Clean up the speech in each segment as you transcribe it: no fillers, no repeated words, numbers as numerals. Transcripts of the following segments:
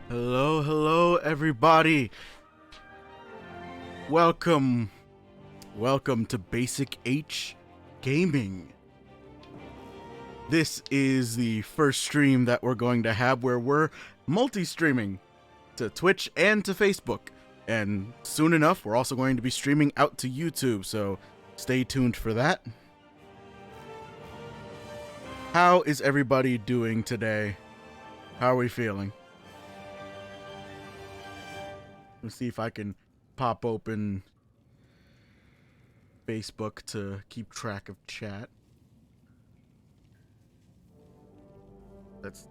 Hello, hello, everybody. Welcome to Basic H Gaming. This is the first stream that we're going to have where we're multi-streaming to Twitch and to Facebook. And soon enough, we're also going to be streaming out to YouTube, so stay tuned for that. How is everybody doing today? How are we feeling? Let's see if I can pop open Facebook to keep track of chat. That's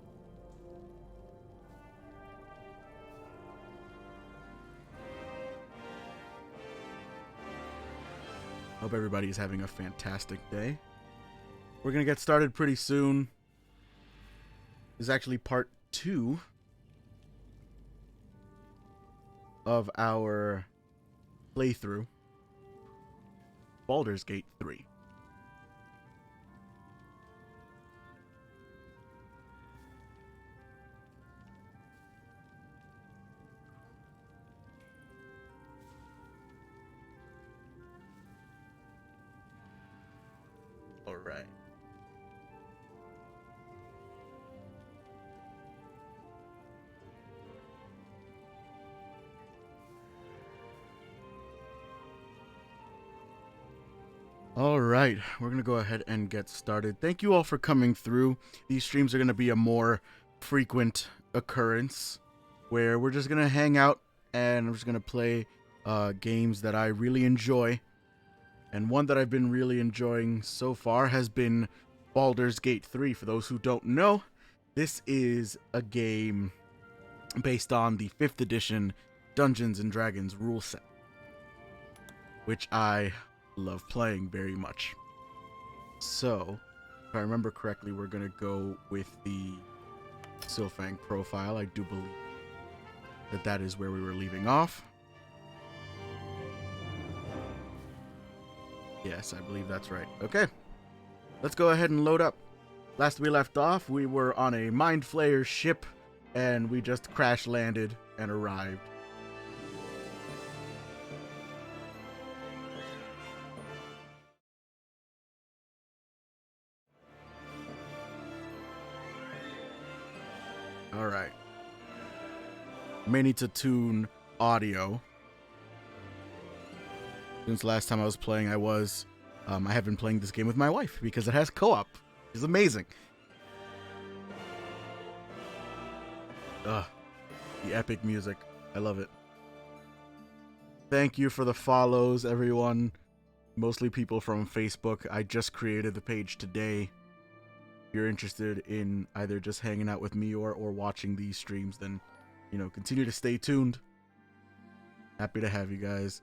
hope everybody is having a fantastic day. We're gonna get started pretty soon. This is actually part 2 of our playthrough, Baldur's Gate 3. All right. All right, we're going to go ahead and get started. Thank you all for coming through. These streams are going to be a more frequent occurrence where we're just going to hang out and we're just going to play games that I really enjoy. And one that I've been really enjoying so far has been Baldur's Gate 3. For those who don't know, this is a game based on the 5th edition Dungeons & Dragons rule set, which I love playing very much. So, if I remember correctly, we're gonna go with the Sylfang profile. I do believe that is where we were leaving off. Yes, I believe that's right. Okay, let's go ahead and load up. Last we left off, we were on a Mind Flayer ship, and we just crash landed and arrived. Alright. May need to tune audio. Since last time I was playing, I have been playing this game with my wife because it has co-op. It's amazing. Ugh. The epic music. I love it. Thank you for the follows, everyone. Mostly people from Facebook. I just created the page today. If you're interested in either just hanging out with me or watching these streams, then, continue to stay tuned. Happy to have you guys.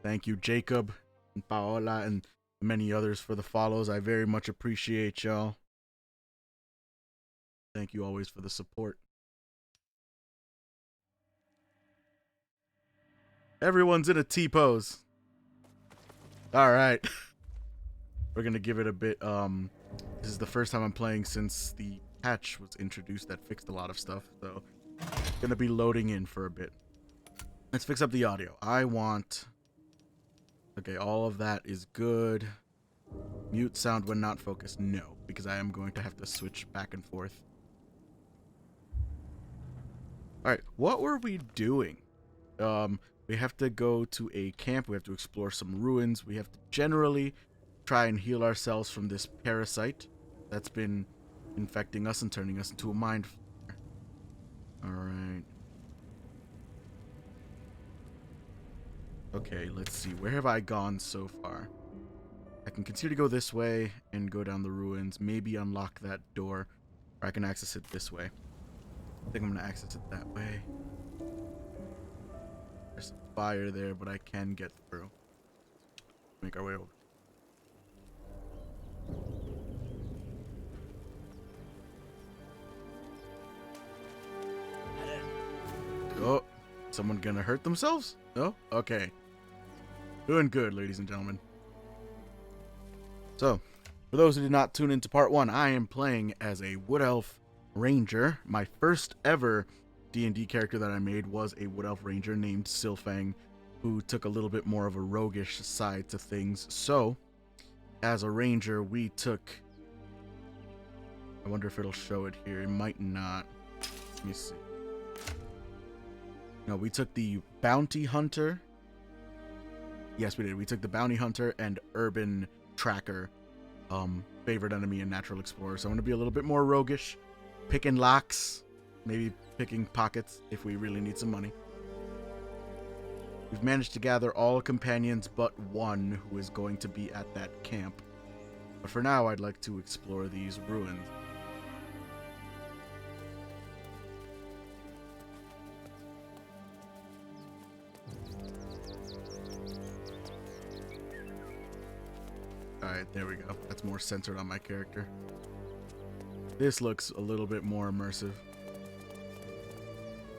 Thank you, Jacob and Paola and many others for the follows. I very much appreciate y'all. Thank you always for the support. Everyone's in a T-pose. All right. We're going to give it a bit. This is the first time I'm playing since the patch was introduced that fixed a lot of stuff. So, going to be loading in for a bit. Let's fix up the audio. Okay, all of that is good. Mute sound when not focused. No, because I am going to have to switch back and forth. Alright, what were we doing? We have to go to a camp. We have to explore some ruins. We have to generally try and heal ourselves from this parasite that's been infecting us and turning us into a mind flayer. Alright. Okay, let's see. Where have I gone so far? I can continue to go this way and go down the ruins. Maybe unlock that door. Or I can access it this way. I think I'm going to access it that way. There's some fire there, but I can get through. Make our way over. Oh, someone gonna hurt themselves? No? Okay. Doing good, ladies and gentlemen. So, for those who did not tune into part 1, I am playing as a Wood Elf Ranger, my first ever D&D character that I made was a Wood Elf Ranger named Silfang, who took a little bit more of a roguish side to things. So, as a ranger, we took... I wonder if it'll show it here. It might not. Let me see. No, we took the Bounty Hunter. Yes, we did. We took the Bounty Hunter and Urban Tracker, favorite enemy and Natural Explorer. So I'm going to be a little bit more roguish, picking locks, maybe picking pockets if we really need some money. We've managed to gather all companions but one who is going to be at that camp. But for now, I'd like to explore these ruins. Alright, there we go. That's more centered on my character. This looks a little bit more immersive.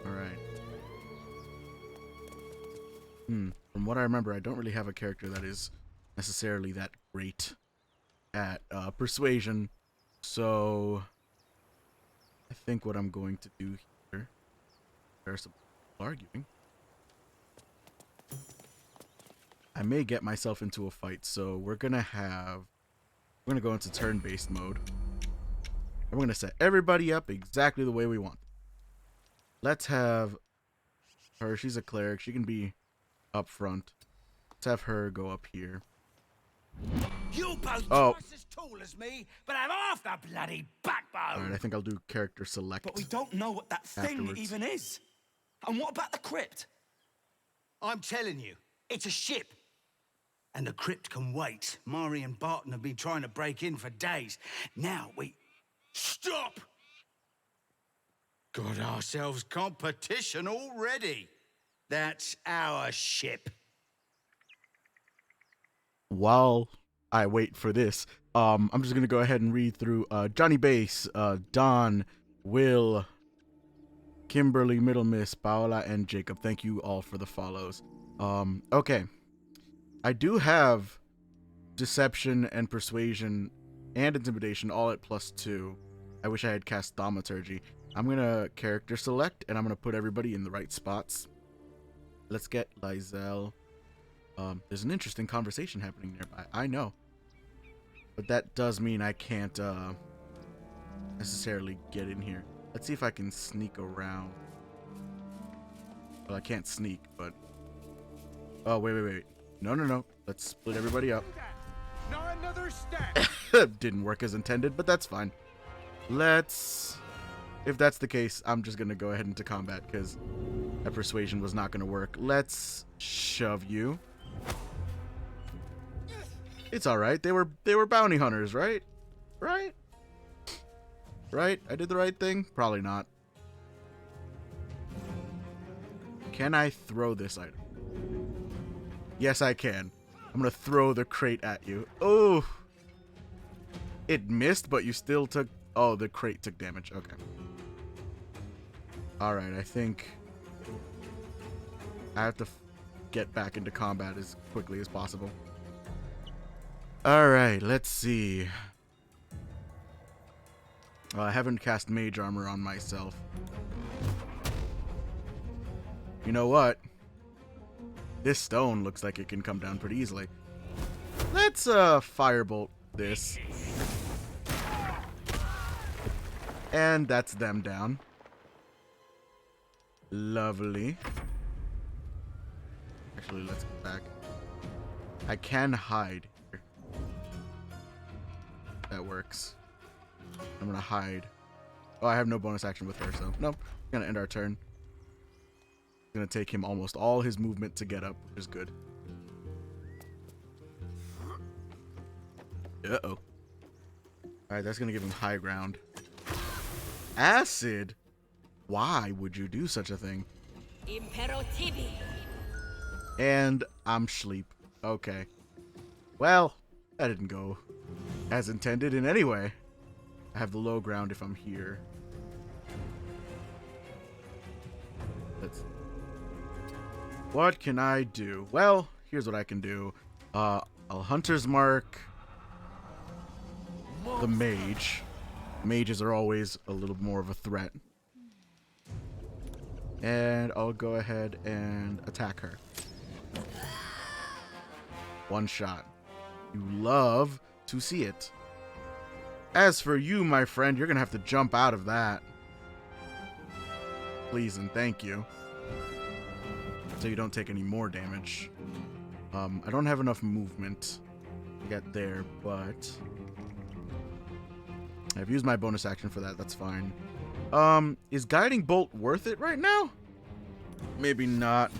Alright. From what I remember, I don't really have a character that is necessarily that great at persuasion. So, I think what I'm going to do here... There's some people arguing. I may get myself into a fight, so we're gonna go into turn-based mode. And we're gonna set everybody up exactly the way we want. Let's have her, she's a cleric, she can be up front. Let's have her go up here. You both twice as tall as me, but I'm half the bloody backbone. Alright, I think I'll do character select. But we don't know what that thing even is. And what about the crypt? I'm telling you, it's a ship. And the crypt can wait. Mari and Barton have been trying to break in for days. Now we... Stop! Got ourselves competition already. That's our ship. While I wait for this, I'm just going to go ahead and read through Johnny Bass, Don, Will, Kimberly, Middle Miss, Paola, and Jacob. Thank you all for the follows. Okay. I do have Deception and Persuasion and Intimidation all at +2. I wish I had cast Thaumaturgy. I'm going to character select, and I'm going to put everybody in the right spots. Let's get Lizelle. There's an interesting conversation happening nearby. I know. But that does mean I can't necessarily get in here. Let's see if I can sneak around. Well, I can't sneak, but... Oh, wait. No. Let's split everybody up. Not another step. Didn't work as intended, but that's fine. Let's... If that's the case, I'm just going to go ahead into combat, because that persuasion was not going to work. Let's shove you. It's alright. They were bounty hunters, right? Right? I did the right thing? Probably not. Can I throw this item? Yes, I can. I'm going to throw the crate at you. Oh! It missed, but you still took... Oh, the crate took damage. Okay. Alright, I think... I have to get back into combat as quickly as possible. Alright, let's see. I haven't cast Mage Armor on myself. You know what? This stone looks like it can come down pretty easily. Let's firebolt this. And that's them down. Lovely. Actually, let's get back. I can hide here. That works. I'm gonna hide. Oh, I have no bonus action with her, so nope. We're gonna end our turn. Gonna take him almost all his movement to get up, which is good. Uh-oh. Alright, that's gonna give him high ground. Acid? Why would you do such a thing? And I'm sleep. Okay. Well, that didn't go as intended in any way. I have the low ground if I'm here. What can I do? Well, here's what I can do. I'll Hunter's Mark the Mage. Mages are always a little more of a threat. And I'll go ahead and attack her. One shot. You love to see it. As for you, my friend, you're going to have to jump out of that. Please and thank you. So you don't take any more damage. I don't have enough movement to get there, but I've used my bonus action for that. That's fine. Is Guiding Bolt worth it right now? Maybe not.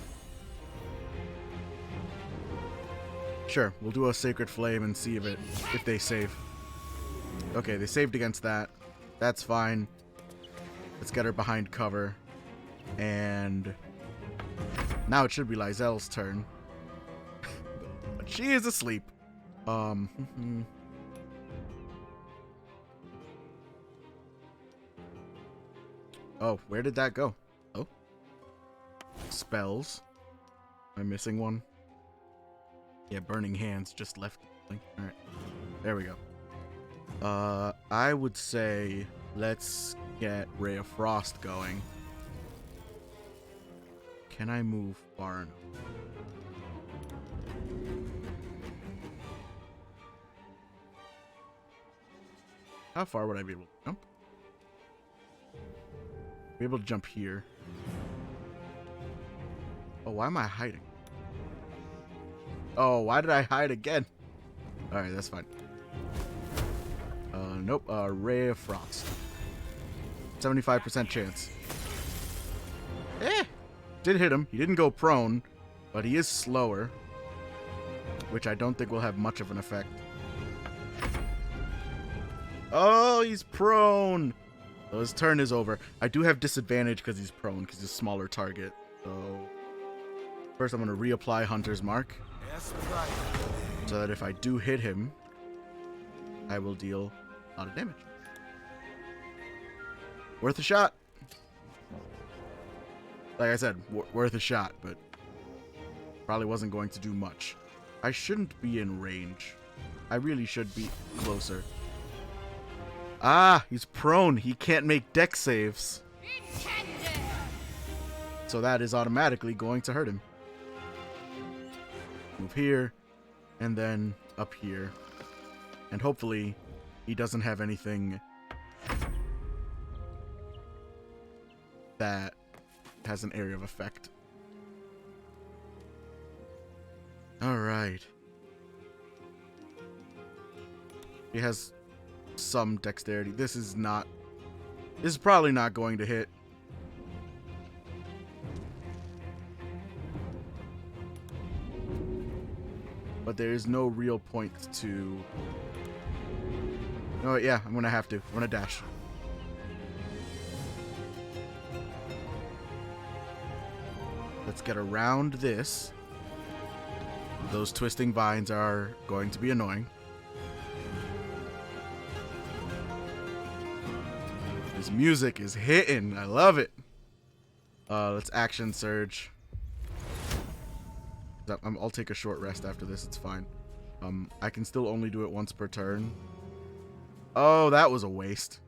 Sure, we'll do a Sacred Flame and see if they save. Okay, they saved against that. That's fine. Let's get her behind cover. And now it should be Lyselle's turn. But she is asleep. Oh, where did that go? Oh. Spells. Am I missing one? Yeah, Burning Hands just left. Alright. There we go. I would say let's get Ray of Frost going. Can I move far enough? How far would I be able to jump? Be able to jump here. Oh, why am I hiding? Oh, why did I hide again? Alright, that's fine. Nope. Ray of Frost. 75% chance. Did hit him. He didn't go prone, but he is slower, which I don't think will have much of an effect. Oh, he's prone. So his turn is over. I do have disadvantage because he's prone, because he's a smaller target. So first I'm going to reapply Hunter's Mark, so that if I do hit him, I will deal a lot of damage. Worth a shot. Like I said, worth a shot, but probably wasn't going to do much. I shouldn't be in range. I really should be closer. Ah, he's prone. He can't make dex saves. So that is automatically going to hurt him. Move here, and then up here. And hopefully he doesn't have anything that has an area of effect. Alright. He has some dexterity. This is probably not going to hit. But there is no real point to... Oh yeah, I'm gonna have to. I'm gonna dash. Let's get around this. Those twisting vines are going to be annoying. This music is hitting. I love it. Let's action surge. I'll take a short rest after this. It's fine. I can still only do it once per turn. Oh, that was a waste.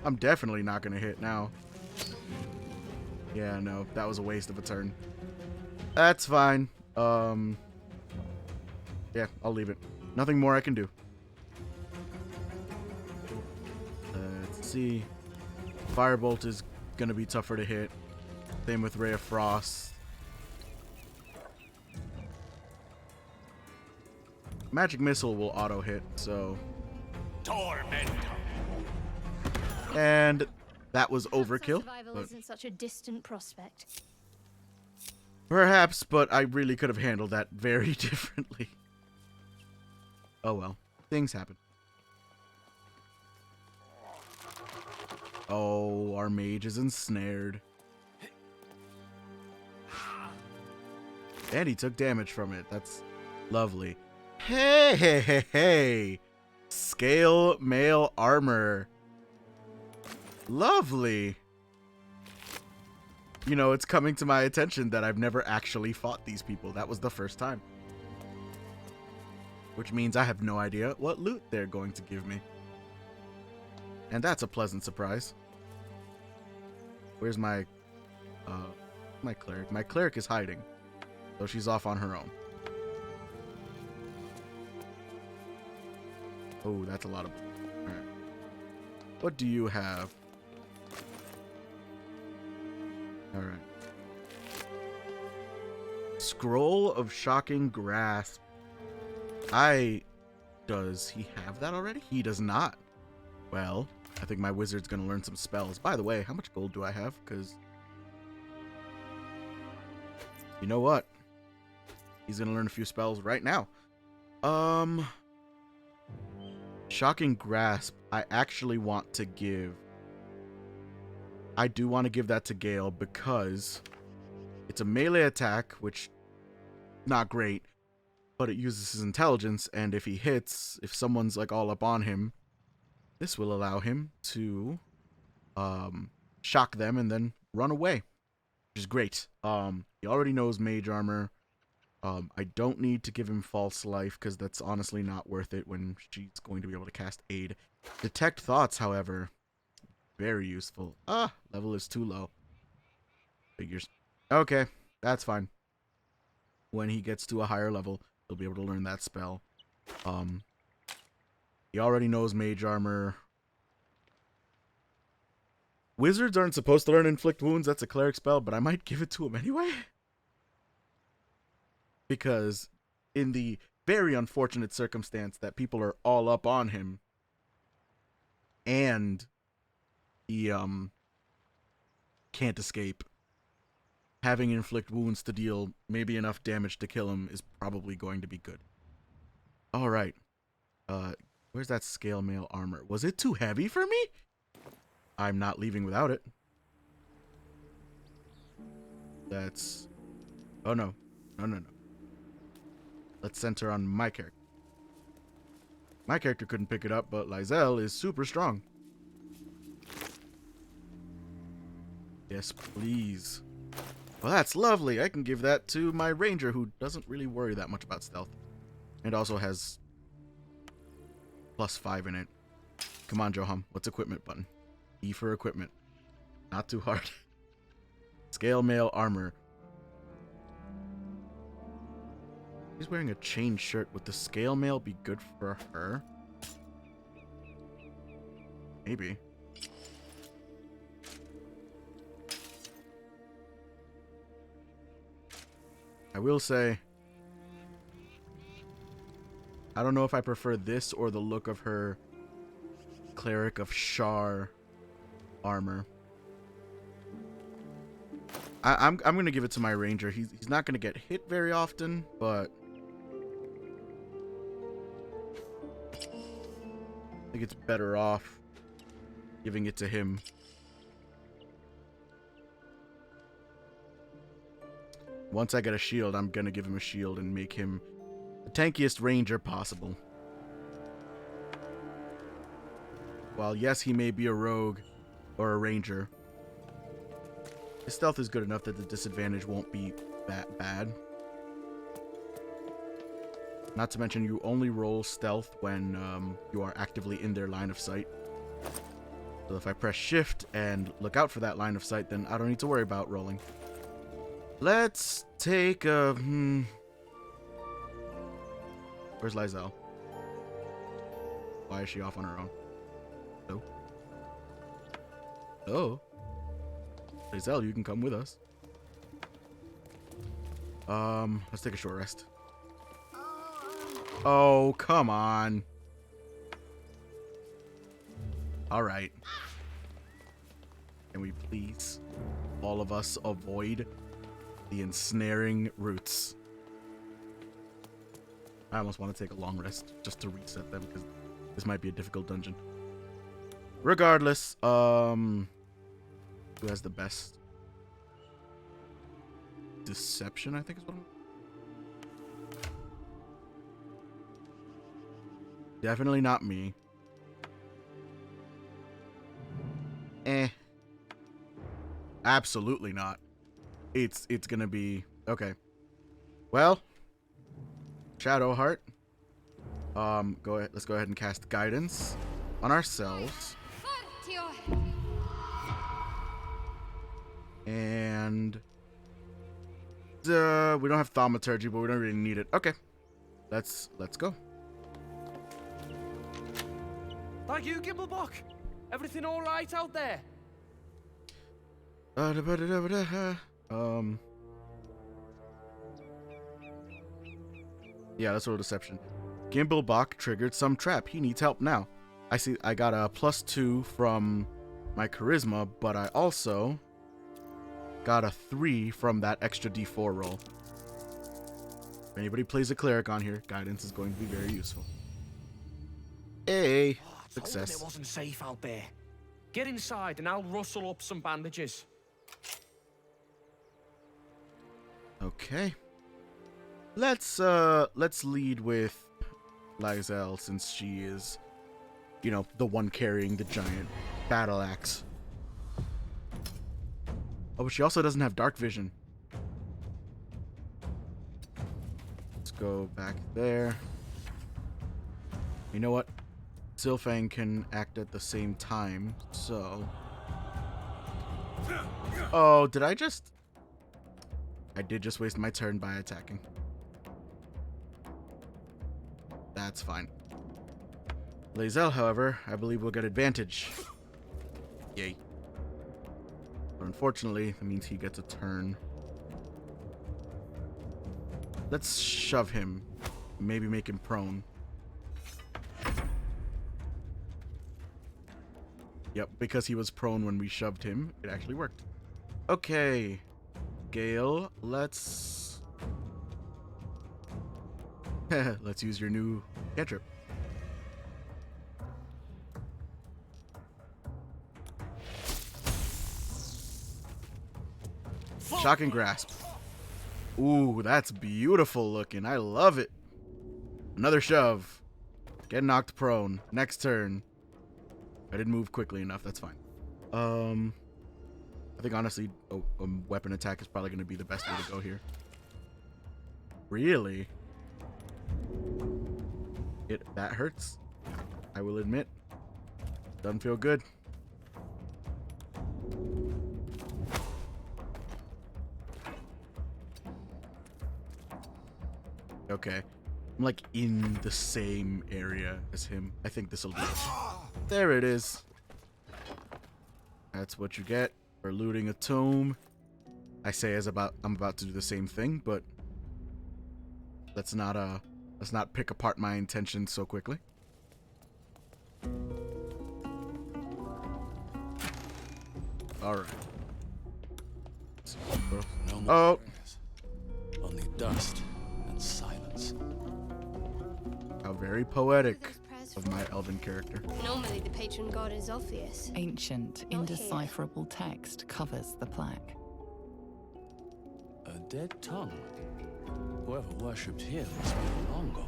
I'm definitely not going to hit now. Yeah, no, that was a waste of a turn. That's fine. Yeah, I'll leave it. Nothing more I can do. Let's see. Firebolt is going to be tougher to hit. Same with Ray of Frost. Magic Missile will auto hit, so... Tormentor. And that was overkill. Survival isn't such a distant prospect. Perhaps, but I really could have handled that very differently. Oh well, things happen. Oh, our mage is ensnared. And he took damage from it. That's lovely. Hey, hey, hey, hey. Scale mail armor. Lovely. You know, it's coming to my attention that I've never actually fought these people. That was the first time. Which means I have no idea what loot they're going to give me. And that's a pleasant surprise. Where's my cleric? My cleric is hiding, so she's off on her own. Oh, that's a lot of... Alright. What do you have? Alright. Scroll of Shocking Grasp. Does he have that already? He does not. Well, I think my wizard's gonna learn some spells. By the way, how much gold do I have? Because... you know what? He's gonna learn a few spells right now. Shocking Grasp. I actually want to give... I do want to give that to Gale because it's a melee attack, which not great, but it uses his intelligence, and if he hits, if someone's like all up on him, this will allow him to shock them and then run away, which is great. He already knows mage armor. I don't need to give him false life because that's honestly not worth it when she's going to be able to cast aid. Detect thoughts, however, very useful. Level is too low. Figures. Okay, that's fine. When he gets to a higher level, he'll be able to learn that spell. He already knows mage armor. Wizards aren't supposed to learn inflict wounds. That's a cleric spell, but I might give it to him anyway. Because in the very unfortunate circumstance that people are all up on him and he can't escape, having inflict wounds to deal maybe enough damage to kill him is probably going to be good. Alright. Where's that scale mail armor? Was it too heavy for me? I'm not leaving without it. That's... oh no. No. Let's center on my character. My character couldn't pick it up, but Lizelle is super strong. Yes, please. Well, that's lovely. I can give that to my ranger, who doesn't really worry that much about stealth. And also has +5 in it. Come on, Joham. What's equipment button? E for equipment. Not too hard. Scale mail armor. She's wearing a chain shirt. Would the scale mail be good for her? Maybe. I will say, I don't know if I prefer this or the look of her Cleric of Shar armor. I'm gonna give it to my ranger. He's not gonna get hit very often, but I think it's better off giving it to him. Once I get a shield, I'm gonna give him a shield and make him the tankiest ranger possible. While yes, he may be a rogue or a ranger, his stealth is good enough that the disadvantage won't be that bad. Not to mention, you only roll stealth when you are actively in their line of sight. So if I press shift and look out for that line of sight, then I don't need to worry about rolling. Let's take a... Where's Lizelle? Why is she off on her own? Oh. Oh. Lizelle, you can come with us. Let's take a short rest. Oh, come on. Alright. Can we please, all of us, avoid the ensnaring roots? I almost want to take a long rest just to reset them, because this might be a difficult dungeon. Regardless, who has the best? Deception, I think is what I'm... Definitely not me. Absolutely not. It's gonna be... Okay. Well, Shadowheart. Go ahead. Let's go ahead and cast Guidance on ourselves. And we don't have thaumaturgy, but we don't really need it. Okay, let's go. Thank you, Gimblebock. Everything all right out there? Yeah, that's a deception. Gimblebock triggered some trap. He needs help now. I see. I got a +2 from my charisma, but I also got a 3 from that extra D4 roll. If anybody plays a cleric on here, guidance is going to be very useful. Hey, success. It wasn't safe out there. Get inside and I'll rustle up some bandages. Okay. Let's lead with Lysel, since she is, you know, the one carrying the giant battle axe. Oh, but she also doesn't have dark vision. Let's go back there. You know what? Sylfang can act at the same time, so... Oh, did I just... I did just waste my turn by attacking. That's fine. Lysel, however, I believe will get advantage. Yay. But unfortunately, that means he gets a turn. Let's shove him. Maybe make him prone. Yep, because he was prone when we shoved him, it actually worked. Okay. Gale, let's... let's use your new cantrip. Shocking Grasp. Ooh, that's beautiful looking. I love it. Another shove. Get knocked prone. Next turn. I didn't move quickly enough. That's fine. I think honestly, a weapon attack is probably going to be the best way to go here. Really? That hurts. I will admit. Doesn't feel good. Okay. I'm like in the same area as him. I think this will do it. There it is. That's what you get for looting a tome. I say I'm about to do the same thing, but let's not pick apart my intentions so quickly. All right. No more prayers. Only dust and silence. How very poetic of my elven character. Normally the patron god is obvious. Ancient, indecipherable text covers the plaque. A dead tongue. Whoever worshipped here must be long gone.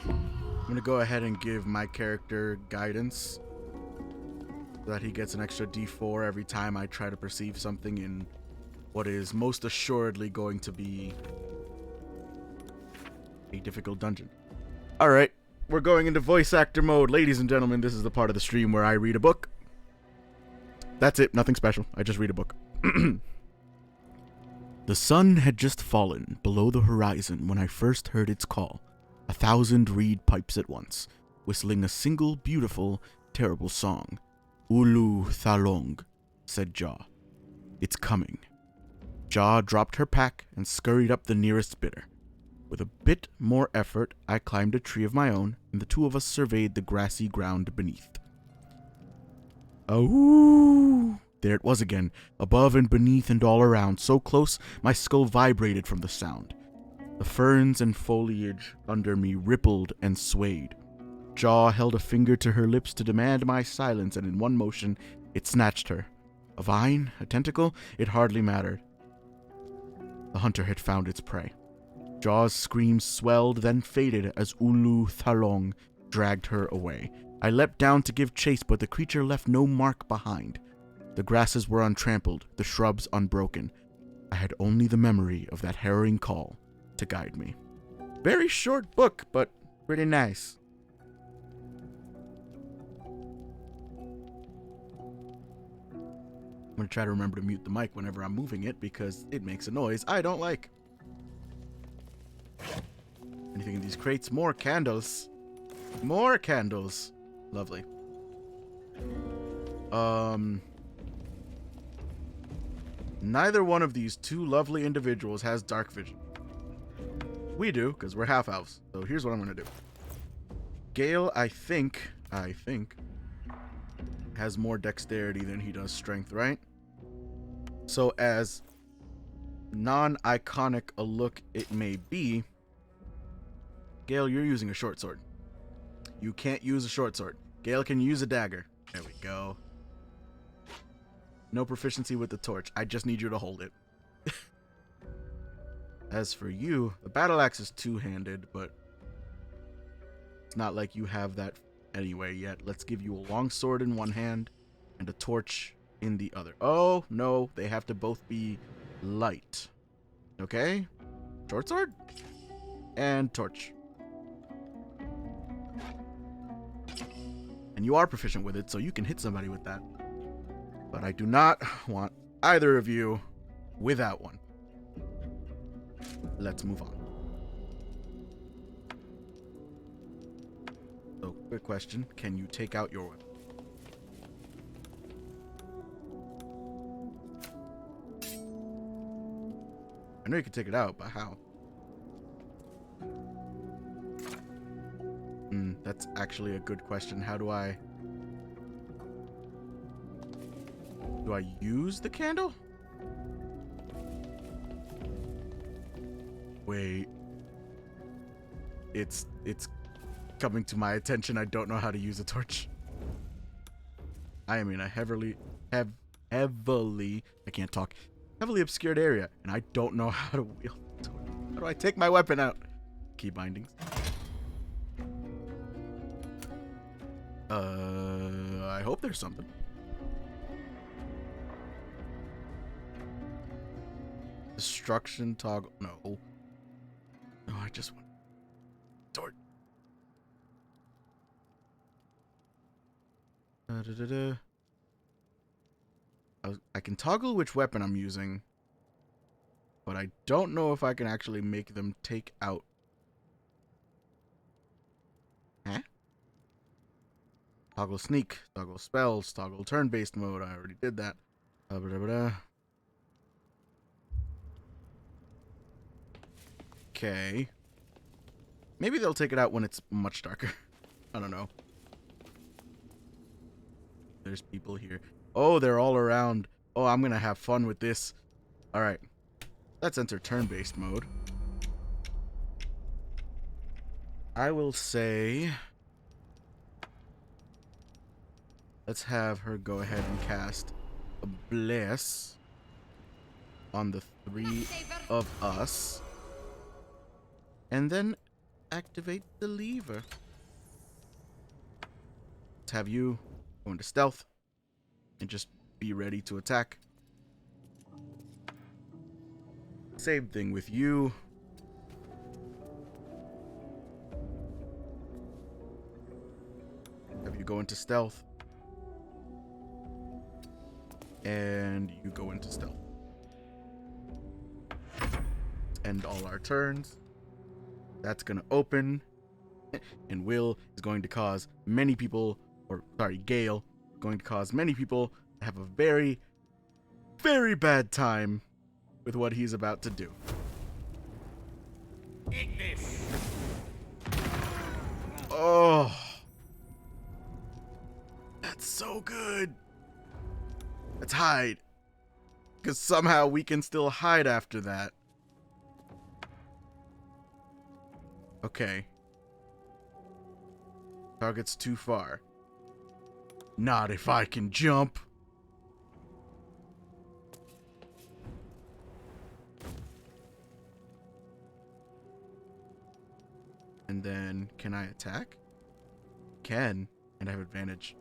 I'm gonna go ahead and give my character guidance so that he gets an extra D4 every time I try to perceive something in what is most assuredly going to be a difficult dungeon. Alright, we're going into voice actor mode. Ladies and gentlemen, this is the part of the stream where I read a book. That's it, nothing special. I just read a book. The sun had just fallen below the horizon when I first heard its call. 1,000 reed pipes at once, whistling a single beautiful, terrible song. Ulu Thalong, said Jaw. It's coming. Jaw dropped her pack and scurried up the nearest bitter. With a bit more effort, I climbed a tree of my own, and the two of us surveyed the grassy ground beneath. Oh! There it was again, above and beneath and all around, so close my skull vibrated from the sound. The ferns and foliage under me rippled and swayed. Jaw held a finger to her lips to demand my silence, and in one motion, it snatched her. A vine? A tentacle? It hardly mattered. The hunter had found its prey. Jaw's screams swelled, then faded as Ulu Thalong dragged her away. I leapt down to give chase, but the creature left no mark behind. The grasses were untrampled, the shrubs unbroken. I had only the memory of that harrowing call to guide me. Very short book, but pretty nice. going to try to remember to mute the mic whenever I'm moving it because it makes a noise I don't like. Anything in these crates? More candles. More candles. Lovely. Neither one of these two lovely individuals has dark vision. We do, because we're half-elves. So here's what I'm going to do. Gale, I think, has more dexterity than he does strength, right? So as non-iconic a look it may be, Gale, you're using a short sword. You can't use a short sword. Gale can use a dagger. There we go. No proficiency with the torch. I just need you to hold it. As for you, the battle axe is two-handed, but it's not like you have that anyway yet. Let's give you a long sword in one hand and a torch in the other. Oh, no, they have to both be light. Okay? Short sword and torch. And you are proficient with it, so you can hit somebody with that. But I do not want either of you without one. Let's move on. So, quick question. Can you take out your weapon? I know you can take it out, but how? That's actually a good question. How do I... Do I use the candle? Wait. It's coming to my attention. I don't know how to use a torch. I am in a heavily I can't talk. Heavily obscured area, and I don't know how to wield the torch. How do I take my weapon out? Key bindings. I hope there's something. Destruction toggle. No. No, I just want torch. I can toggle which weapon I'm using, but I don't know if I can actually make them take out. Huh? Toggle sneak, toggle spells, toggle turn-based mode. I already did that. Okay. Maybe they'll take it out when it's much darker. I don't know. There's people here. Oh, they're all around. Oh, I'm gonna have fun with this. Alright. Let's enter turn-based mode. I will say... Let's have her go ahead and cast a Bless on the three of us. And then activate the lever. Let's have you go into stealth and just be ready to attack. Same thing with you. Have you go into stealth. And you go into stealth. End all our turns. That's going to open. And Will is going to cause many people, or sorry, Gale, going to cause many people to have a very, very bad time with what he's about to do. Eat this. Oh. That's so good. Let's hide. Because somehow we can still hide after that. Okay. Target's too far. Not if I can jump. And then, can I attack? Can. And I have advantage.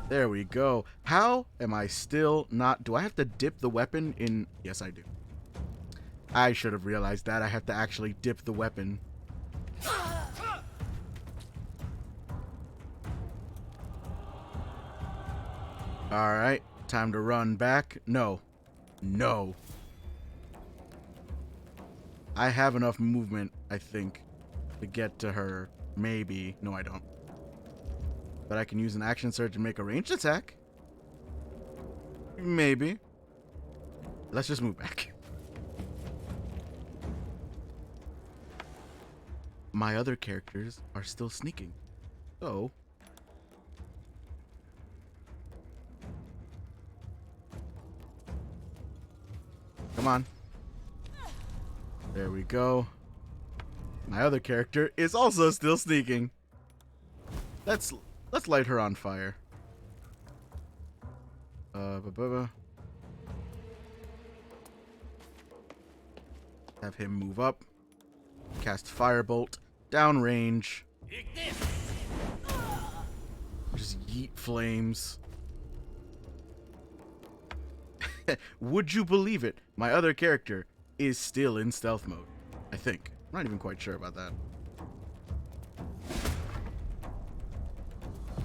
There we go. How am I still not... Do I have to dip the weapon in... Yes, I do. I should have realized that. I have to actually dip the weapon. Alright. Time to run back. No. No. I have enough movement, I think, to get to her. Maybe. No, I don't. But I can use an action surge and make a ranged attack. Maybe. Let's just move back. My other characters are still sneaking. So... come on. There we go. My other character is also still sneaking. Let's light her on fire. Have him move up. Cast Firebolt. Downrange. Just yeet flames. Would you believe it? My other character is still in stealth mode. I think. I'm not even quite sure about that.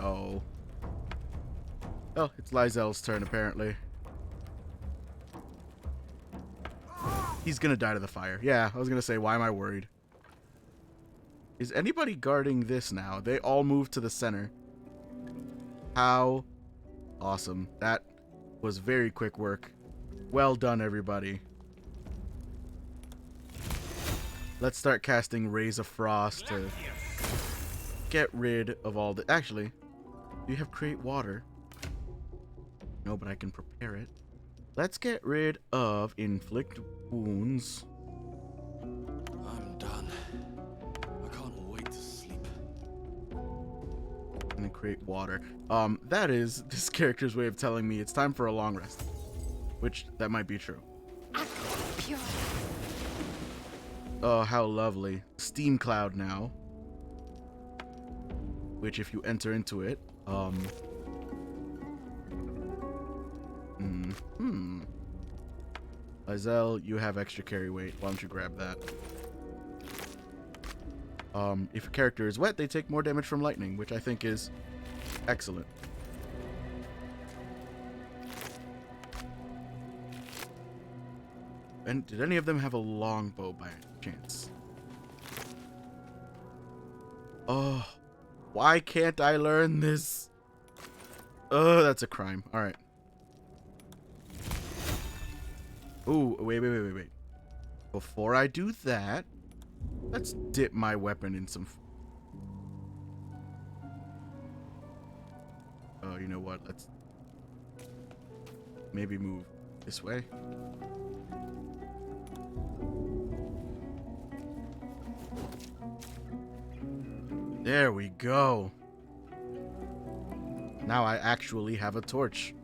Oh. Oh, it's Lysel's turn, apparently. He's gonna die to the fire. Yeah, I was gonna say, why am I worried? Is anybody guarding this now? They all moved to the center. How awesome. That was very quick work. Well done, everybody. Let's start casting Rays of Frost to get rid of all the... Actually, do you have Create Water? No, but I can prepare it. Let's get rid of Inflict Wounds. I'm done. I can't wait to sleep. And then Create Water. That is this character's way of telling me it's time for a long rest. Which, that might be true. Pure. Oh, how lovely. Steam Cloud now. Which, if you enter into it, Lysel, you have extra carry weight. Why don't you grab that? If a character is wet, they take more damage from lightning, which I think is excellent. And did any of them have a longbow by chance? Oh, why can't I learn this? Oh, that's a crime. All right. Ooh, wait. Before I do that, let's dip my weapon in some... Oh, you know what? Let's maybe move this way. There we go. Now I actually have a torch.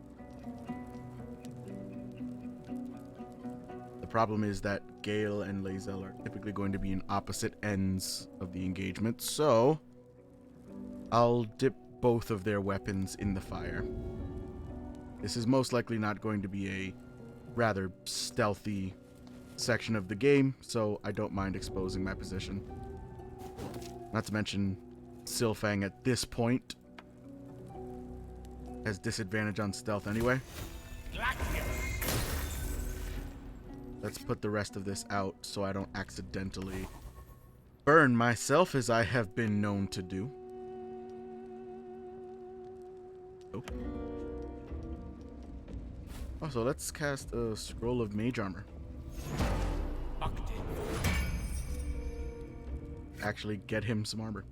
The problem is that Gale and Lysel are typically going to be in opposite ends of the engagement, so I'll dip both of their weapons in the fire. This is most likely not going to be a rather stealthy section of the game, so I don't mind exposing my position. Not to mention, Sylfang at this point has disadvantage on stealth anyway. Let's put the rest of this out so I don't accidentally burn myself, as I have been known to do. Oh. Also, let's cast a Scroll of Mage Armor. Actually get him some armor.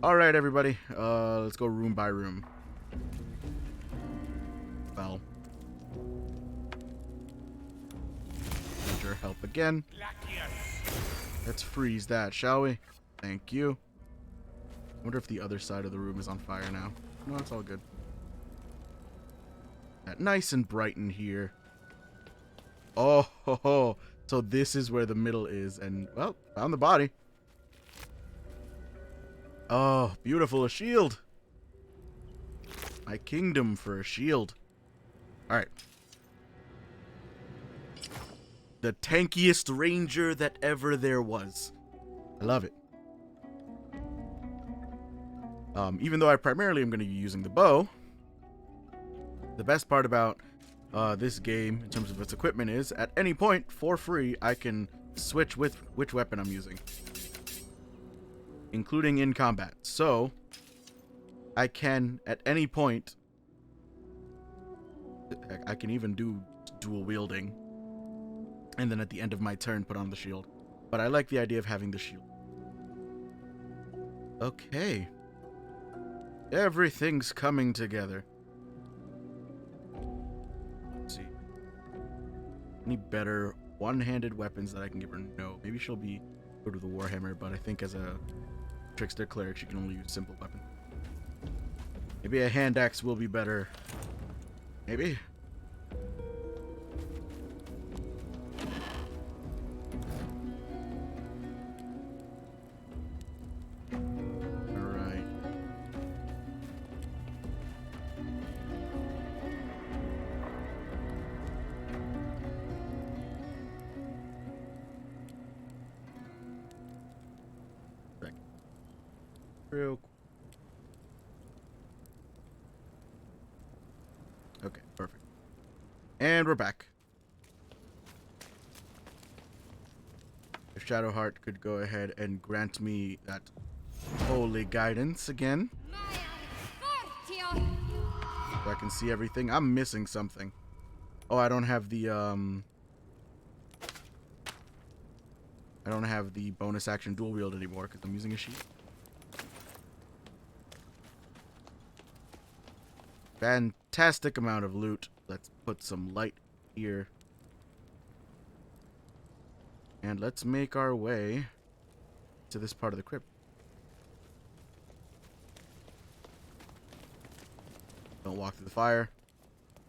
Alright, everybody. Let's go room by room. Well. Need your help again. Let's freeze that, shall we? Thank you. I wonder if the other side of the room is on fire now. No, it's all good. Nice and bright in here. Oh, ho, ho. So this is where the middle is, and, well, found the body. Oh, beautiful, a shield. My kingdom for a shield. Alright. The tankiest ranger that ever there was. I love it. Even though I primarily am going to be using the bow, The best part about this game, in terms of its equipment, is at any point, for free, I can switch with which weapon I'm using, including in combat. So, I can, at any point, I can even do dual wielding, and then at the end of my turn, put on the shield. But I like the idea of having the shield. Okay. Everything's coming together. Let's see. Any better one-handed weapons that I can give her? No. Maybe she'll go to the Warhammer, but I think as a trickster cleric, she can only use simple weapons. Maybe a hand axe will be better. Maybe. Real quick. Okay, perfect. And we're back. If Shadowheart could go ahead and grant me that holy guidance again, so I can see everything. I'm missing something. Oh, I don't have the bonus action dual wield anymore because I'm using a sheet. Fantastic amount of loot. Let's put some light here. And let's make our way to this part of the crypt. Don't walk through the fire.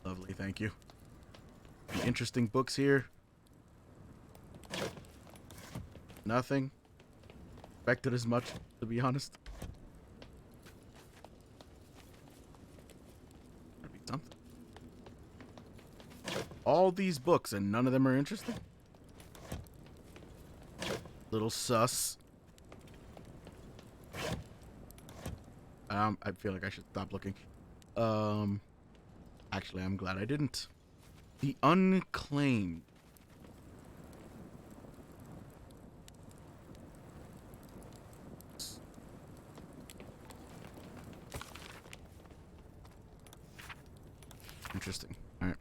Lovely, thank you. Interesting books here. Nothing. Expected as much, to be honest. Something. All these books and none of them are interesting. Little sus. I feel like I should stop looking. Actually, I'm glad I didn't. The Unclaimed. Interesting. All right.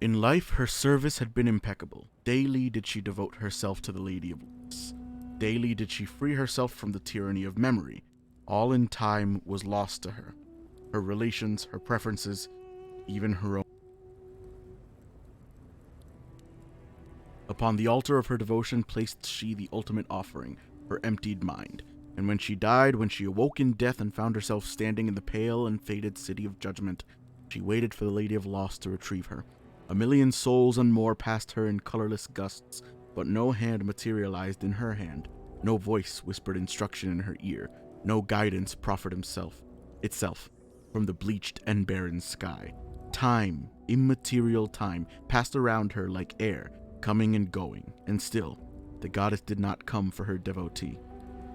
In life, her service had been impeccable. Daily did she devote herself to the Lady of Loss. Daily did she free herself from the tyranny of memory. All in time was lost to her. Her relations, her preferences, even her own. Upon the altar of her devotion placed she the ultimate offering, her emptied mind. And when she died, when she awoke in death and found herself standing in the pale and faded city of judgment, she waited for the Lady of Loss to retrieve her. A million souls and more passed her in colorless gusts, but no hand materialized in her hand. No voice whispered instruction in her ear. No guidance proffered itself from the bleached and barren sky. Time, immaterial time, passed around her like air, coming and going, and still, the goddess did not come for her devotee.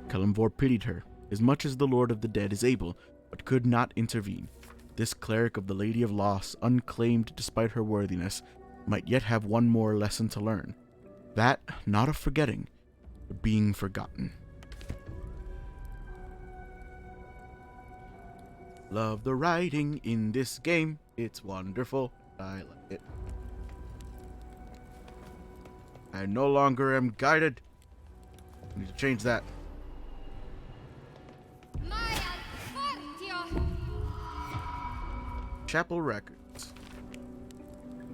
Kalimvor pitied her, as much as the Lord of the Dead is able, but could not intervene. This cleric of the Lady of Loss, unclaimed despite her worthiness, might yet have one more lesson to learn. That, not of forgetting, but being forgotten. Love the writing in this game. It's wonderful. I like it. I no longer am guided. I need to change that. Chapel Records.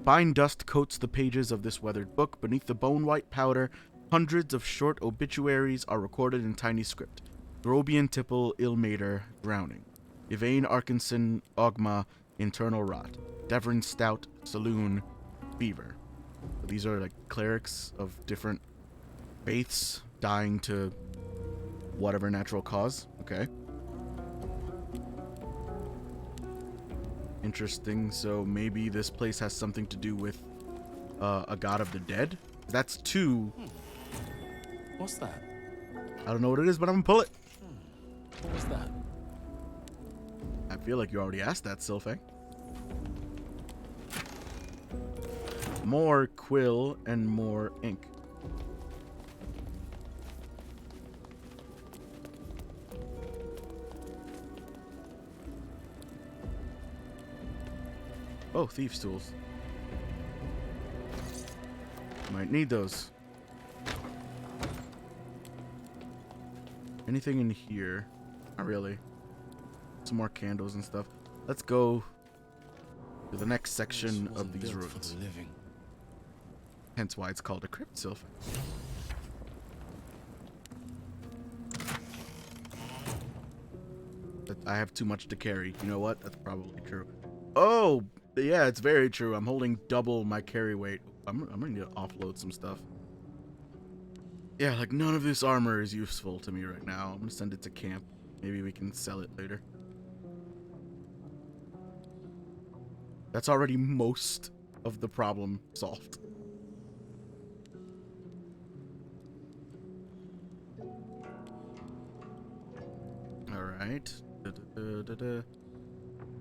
Fine dust coats the pages of this weathered book. Beneath the bone-white powder, hundreds of short obituaries are recorded in tiny script. Grobian Tipple, Ilmater, drowning. Yvain Arkinson, Ogma, internal rot. Devrin Stout, saloon, fever. So these are like clerics of different faiths dying to whatever natural cause. Okay. Interesting. So maybe this place has something to do with a god of the dead. That's two. What's that? I don't know what it is, but I'm gonna pull it. What was that? I feel like you already asked that, Sylphang. more quill and more ink. Oh, thieves' tools. Might need those. Anything in here? Not really. Some more candles and stuff. Let's go to the next section of these ruins. Hence why it's called a crypt sylph. I have too much to carry. You know what? That's probably true. Oh, yeah, it's very true. I'm holding double my carry weight. I'm gonna need to offload some stuff. Yeah, like none of this armor is useful to me right now. I'm gonna send it to camp. Maybe we can sell it later. That's already most of the problem solved. Alright.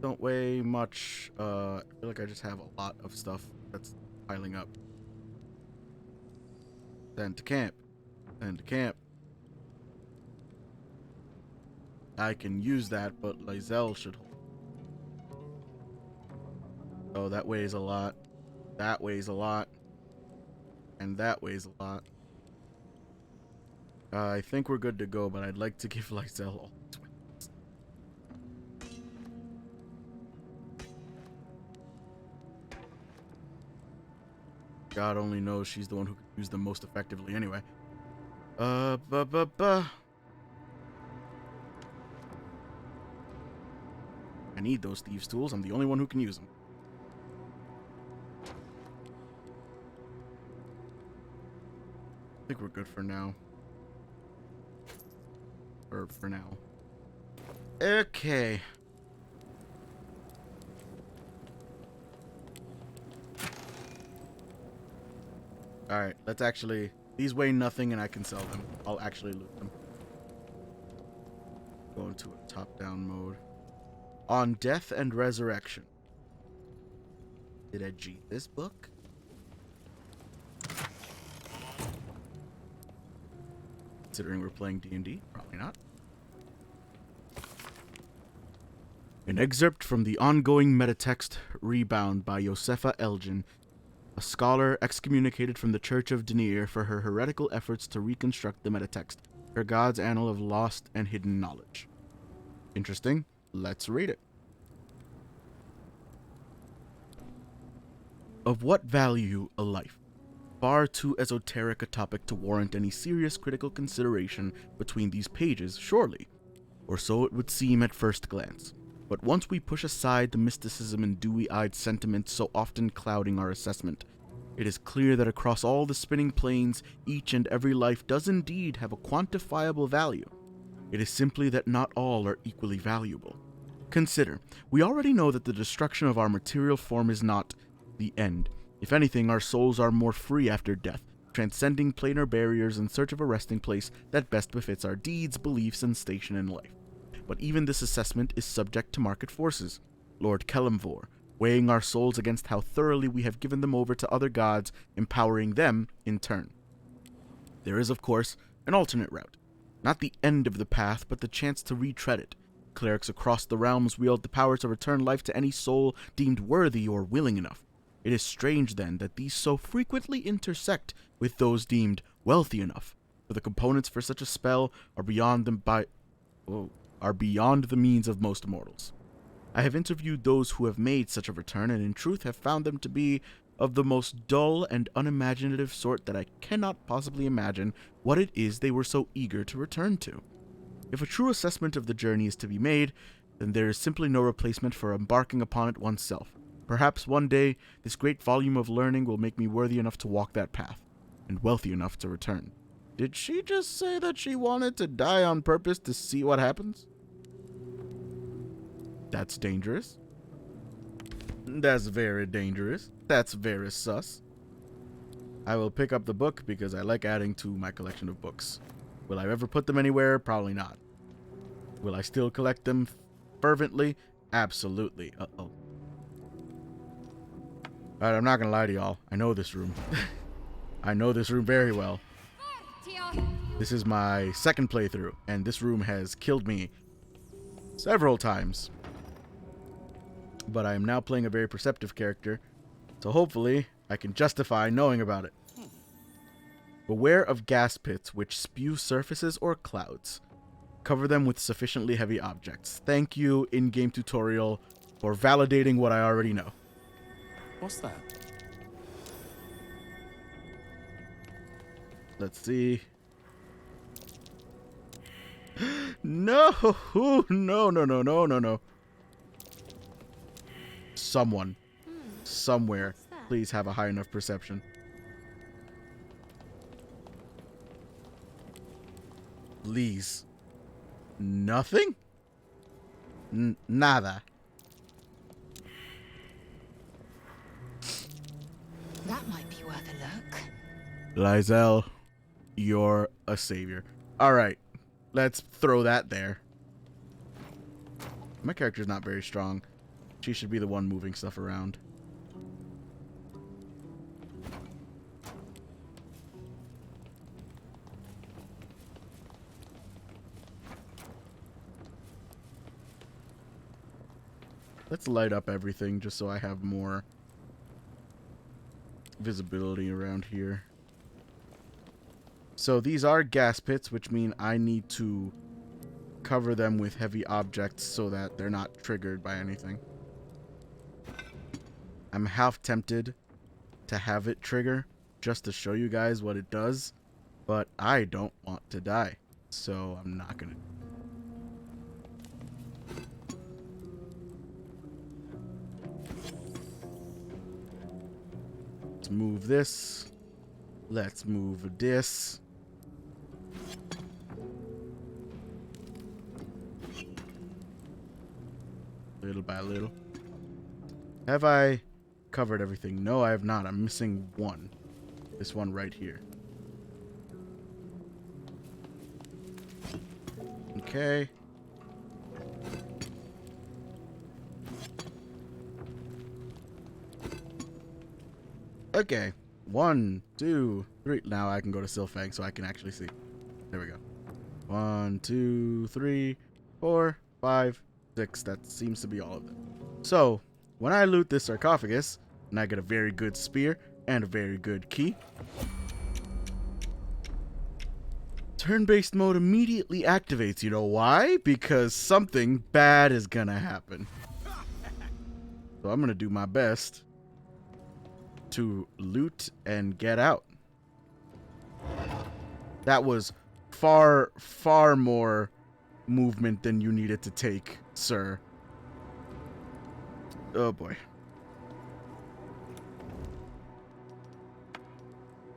Don't weigh much. I feel like I just have a lot of stuff that's piling up. Send to camp. Send to camp. I can use that, but Lizelle should hold. Oh, that weighs a lot. That weighs a lot. And that weighs a lot. I think we're good to go, but I'd like to give Lizelle all these weapons. God only knows she's the one who can use them most effectively anyway. I need those thieves' tools. I'm the only one who can use them. I think we're good for now. Or for now. Okay. Alright, let's actually... These weigh nothing and I can sell them. I'll actually loot them. Go into a top-down mode. On Death and Resurrection. Did I cheat this book? Considering we're playing D&D? Probably not. An excerpt from the ongoing metatext Rebound by Josefa Elgin, a scholar excommunicated from the Church of Denier for her heretical efforts to reconstruct the metatext, her God's annal of lost and hidden knowledge. Interesting. Let's read it. Of what value a life? Far too esoteric a topic to warrant any serious critical consideration between these pages, surely. Or so it would seem at first glance. But once we push aside the mysticism and dewy-eyed sentiments so often clouding our assessment, it is clear that across all the spinning planes, each and every life does indeed have a quantifiable value. It is simply that not all are equally valuable. Consider, we already know that the destruction of our material form is not the end. If anything, our souls are more free after death, transcending planar barriers in search of a resting place that best befits our deeds, beliefs, and station in life. But even this assessment is subject to market forces. Lord Kelemvor, weighing our souls against how thoroughly we have given them over to other gods, empowering them in turn. There is, of course, an alternate route. Not the end of the path, but the chance to retread it. Clerics across the realms wield the power to return life to any soul deemed worthy or willing enough. It is strange, then, that these so frequently intersect with those deemed wealthy enough, for the components for such a spell are beyond the means of most mortals. I have interviewed those who have made such a return, and in truth have found them to be of the most dull and unimaginative sort that I cannot possibly imagine what it is they were so eager to return to. If a true assessment of the journey is to be made, then there is simply no replacement for embarking upon it oneself. Perhaps one day, this great volume of learning will make me worthy enough to walk that path, and wealthy enough to return. Did she just say that she wanted to die on purpose to see what happens? That's dangerous. That's very dangerous. That's very sus. I will pick up the book because I like adding to my collection of books. Will I ever put them anywhere? Probably not. Will I still collect them fervently? Absolutely. Uh-oh. Alright, I'm not gonna lie to y'all. I know this room. I know this room very well. This is my second playthrough, and this room has killed me several times. But I am now playing a very perceptive character, so hopefully I can justify knowing about it. Beware of gas pits which spew surfaces or clouds. Cover them with sufficiently heavy objects. Thank you, in-game tutorial, for validating what I already know. What's that? Let's see. No, no, no, no, no, no, no. Someone, somewhere, please have a high enough perception. Please. Nothing? Nada. That might be worth a look. Lizelle, you're a savior. Alright, let's throw that there. My character's not very strong. She should be the one moving stuff around. Let's light up everything just so I have more visibility around here. So these are gas pits, which mean I need to cover them with heavy objects so that they're not triggered by anything. I'm half tempted to have it trigger just to show you guys what it does, but I don't want to die, so I'm not gonna. Let's move this. Let's move this. Little by little. Have I covered everything? No, I have not. I'm missing one. This one right here. Okay. Okay. 1, 2, 3. Now I can go to Sylfang so I can actually see. There we go. 1, 2, 3, 4, 5, 6. That seems to be all of them. So, when I loot this sarcophagus, and I get a very good spear and a very good key, turn-based mode immediately activates. You know why? Because something bad is gonna happen. So I'm gonna do my best to loot and get out. That was far, far more movement than you needed to take, sir. Oh boy.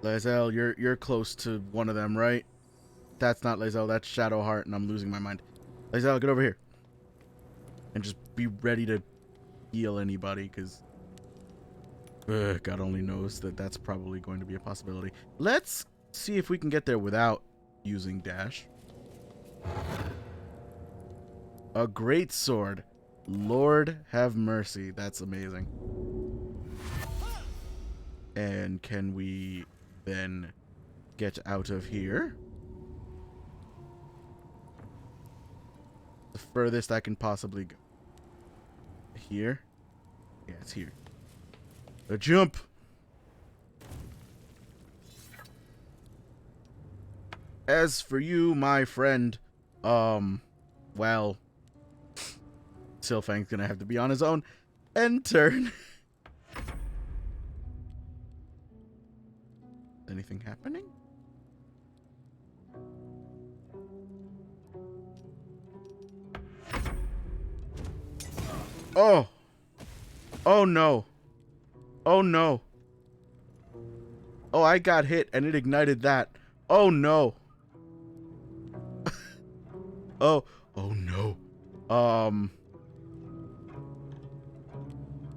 Lizelle, you're close to one of them, right? That's not Lizelle, that's Shadowheart, and I'm losing my mind. Lizelle, get over here. And just be ready to heal anybody, because God only knows that that's probably going to be a possibility. Let's see if we can get there without using dash. A great sword. Lord have mercy. That's amazing. And can we then get out of here? The furthest I can possibly go. Here? Yeah, it's here. A jump! As for you, my friend, well, Sylfang's gonna have to be on his own. End turn. Anything happening? Oh! Oh no! Oh no! Oh, I got hit and it ignited that. Oh no! Oh no.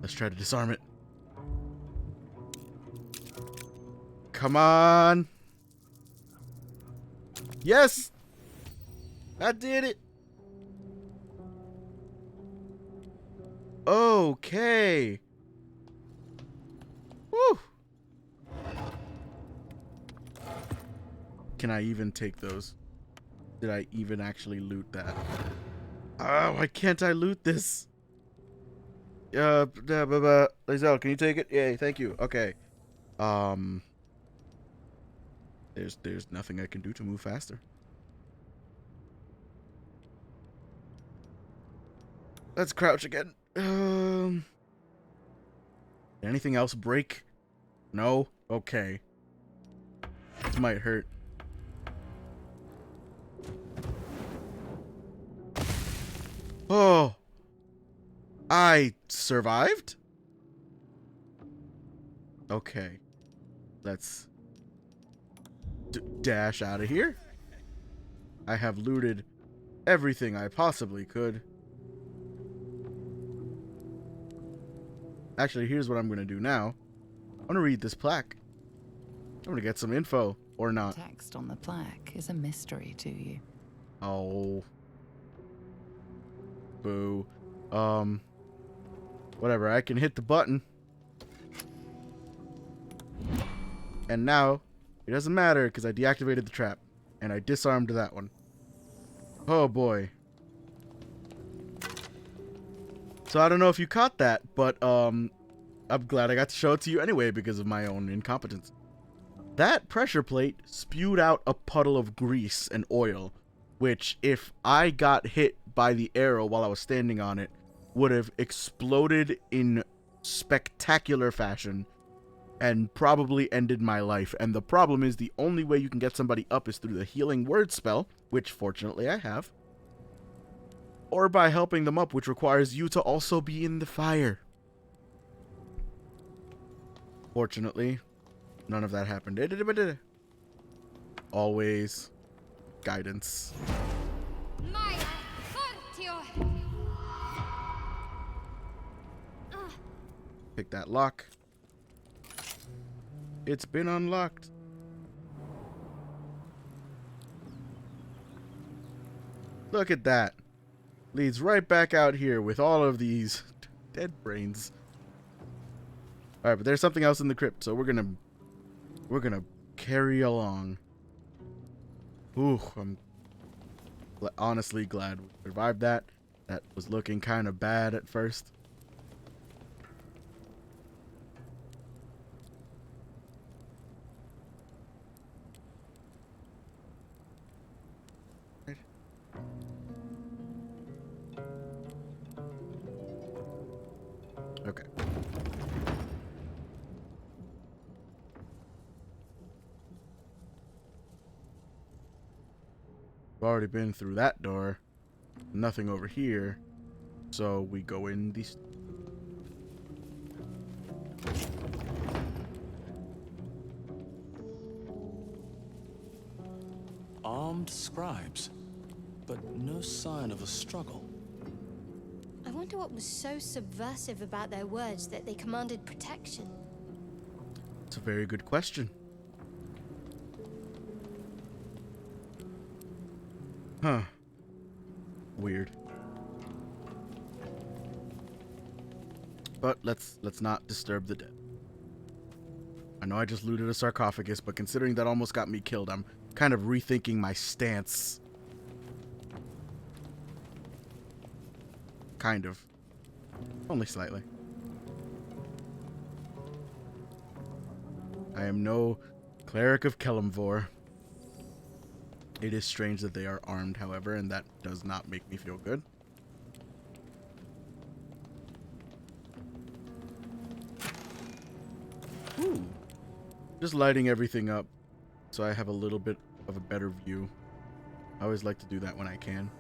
Let's try to disarm it. Come on. Yes! That did it. Okay. Can I even take those? Did I even actually loot that? Oh, why can't I loot this? Lizelle, can you take it? Yay, thank you. Okay. There's nothing I can do to move faster. Let's crouch again. Did anything else break? No? Okay. This might hurt. Oh. I survived? Okay. Let's dash out of here. I have looted everything I possibly could. Actually, here's what I'm going to do now. I'm going to read this plaque. I'm going to get some info, or not. Text on the plaque is a mystery to you. Oh. Boo. Whatever, I can hit the button. And now, it doesn't matter because I deactivated the trap. And I disarmed that one. Oh boy. So I don't know if you caught that, but I'm glad I got to show it to you anyway because of my own incompetence. That pressure plate spewed out a puddle of grease and oil, which if I got hit by the arrow while I was standing on it, would have exploded in spectacular fashion and probably ended my life. And the problem is the only way you can get somebody up is through the healing word spell, which fortunately I have, or by helping them up, which requires you to also be in the fire. Fortunately, none of that happened. Always guidance. Pick that lock. It's been unlocked. Look at that. Leads right back out here with all of these dead brains. Alright, but there's something else in the crypt, so we're gonna carry along. Ooh, I'm honestly glad we survived that. That was looking kind of bad at first. Okay. We've already been through that door. Nothing over here. So we go in these. Armed scribes, but no sign of a struggle. I wonder what was so subversive about their words that they commanded protection. It's a very good question. Huh. Weird. But let's not disturb the dead. I know I just looted a sarcophagus, but considering that almost got me killed, I'm kind of rethinking my stance. Kind of. Only slightly. I am no cleric of Kelemvor. It is strange that they are armed, however, and that does not make me feel good. Ooh. Just lighting everything up so I have a little bit of a better view. I always like to do that when I can.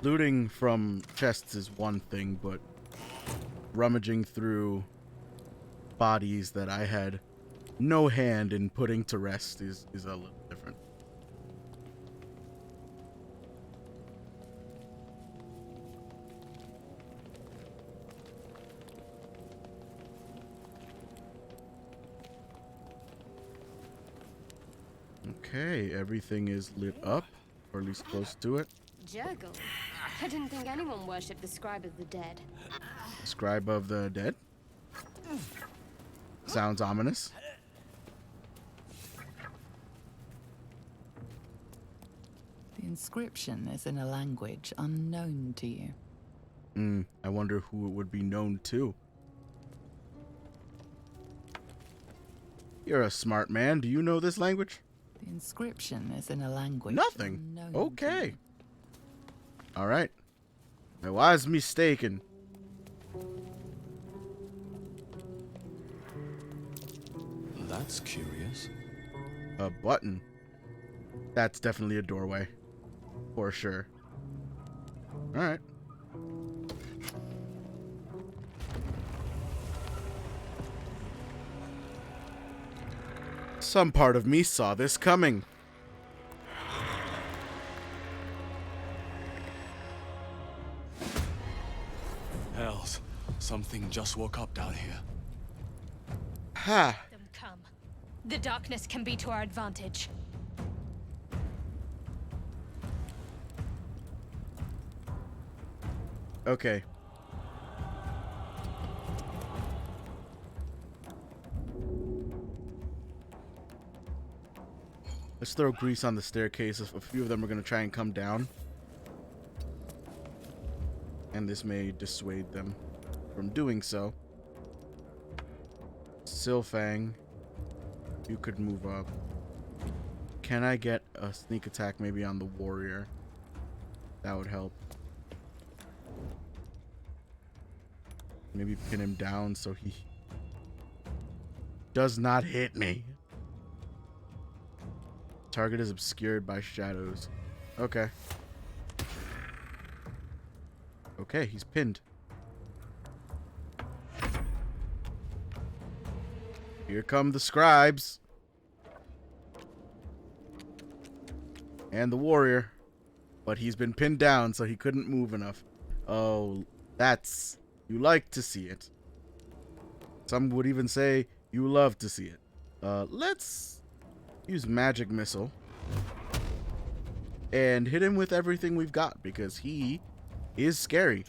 Looting from chests is one thing, but rummaging through bodies that I had no hand in putting to rest is a little different. Okay, everything is lit up, or at least close to it. Jurgle? I didn't think anyone worshipped the scribe of the dead. Scribe of the dead? Sounds ominous. The inscription is in a language unknown to you. I wonder who it would be known to. You're a smart man. Do you know this language? The inscription is in a language Nothing. unknown to Okay. you. All right. I was mistaken. That's curious. A button. That's definitely a doorway. For sure. All right. Some part of me saw this coming. Hells, something just woke up down here. Ha! Them come. The darkness can be to our advantage. Okay. Let's throw grease on the staircase. A few of them are going to try and come down. And this may dissuade them from doing so. Silfang, you could move up. Can I get a sneak attack maybe on the warrior? That would help. Maybe pin him down so he does not hit me. Target is obscured by shadows. Okay. Okay, he's pinned. Here come the scribes. And the warrior. But he's been pinned down, so he couldn't move enough. Oh, that's... You like to see it. Some would even say you love to see it. Let's use magic missile. And hit him with everything we've got, because he is scary.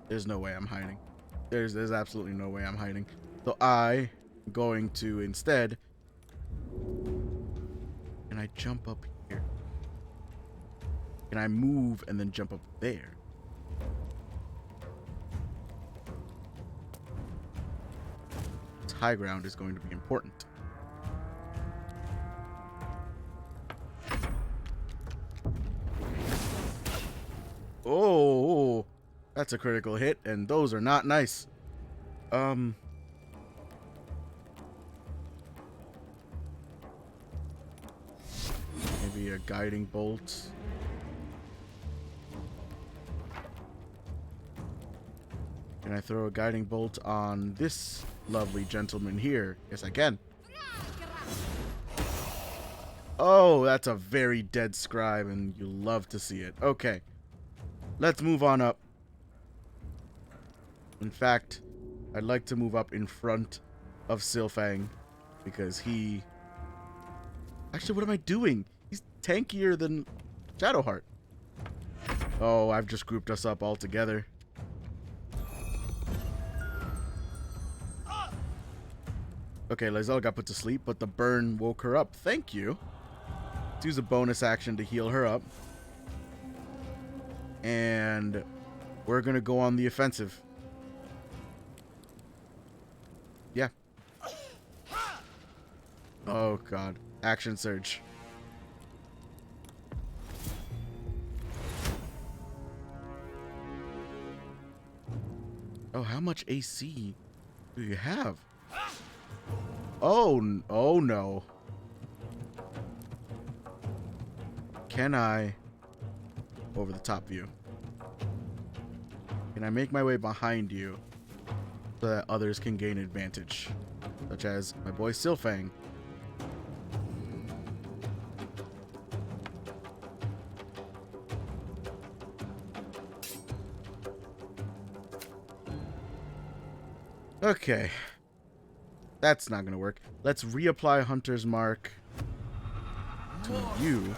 There's no way I'm hiding. There's absolutely no way I'm hiding. So I'm going to instead... Can I jump up here? Can I move and then jump up there? This high ground is going to be important. Oh, that's a critical hit, and those are not nice. Maybe a guiding bolt. Can I throw a guiding bolt on this lovely gentleman here? Yes, I can. Oh, that's a very dead scribe, and you love to see it. Okay. Let's move on up. In fact, I'd like to move up in front of Silfang, because he... Actually, what am I doing? He's tankier than Shadowheart. Oh, I've just grouped us up all together. Okay, Lizelle got put to sleep, but the burn woke her up. Thank you. Let's use a bonus action to heal her up. And we're going to go on the offensive. Yeah. Oh, God. Action surge. Oh, how much AC do you have? Oh no. Can I... Over the top view. Can I make my way behind you so that others can gain advantage? Such as my boy Silfang. Okay. That's not gonna work. Let's reapply Hunter's Mark to you.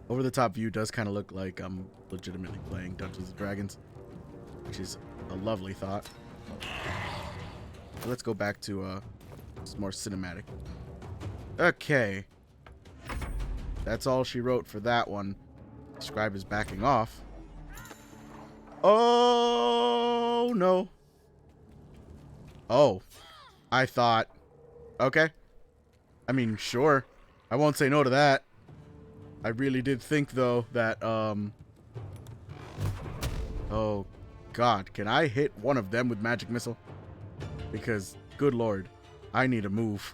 Over the top view does kind of look like I'm legitimately playing Dungeons and Dragons, which is a lovely thought. But let's go back to some more cinematic. Okay. That's all she wrote for that one. Scribe is backing off. Oh, no. Oh. I thought. Okay. I mean, sure. I won't say no to that. I really did think, though, that, oh, God. Can I hit one of them with magic missile? Because, good lord, I need a move.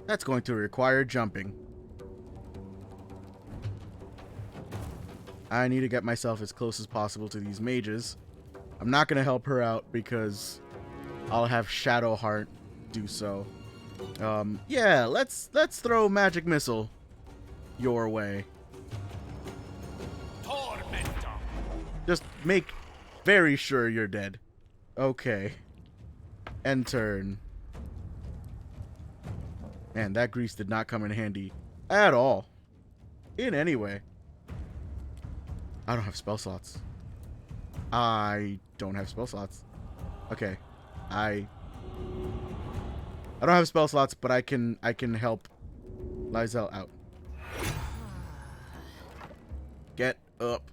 That's going to require jumping. I need to get myself as close as possible to these mages. I'm not going to help her out because I'll have Shadowheart do so. Yeah, let's throw magic missile your way. Just make very sure you're dead. Okay. End turn. Man, that grease did not come in handy at all. In any way. I don't have spell slots. I don't have spell slots. Okay. I don't have spell slots, but I can help Lysel out. Get up.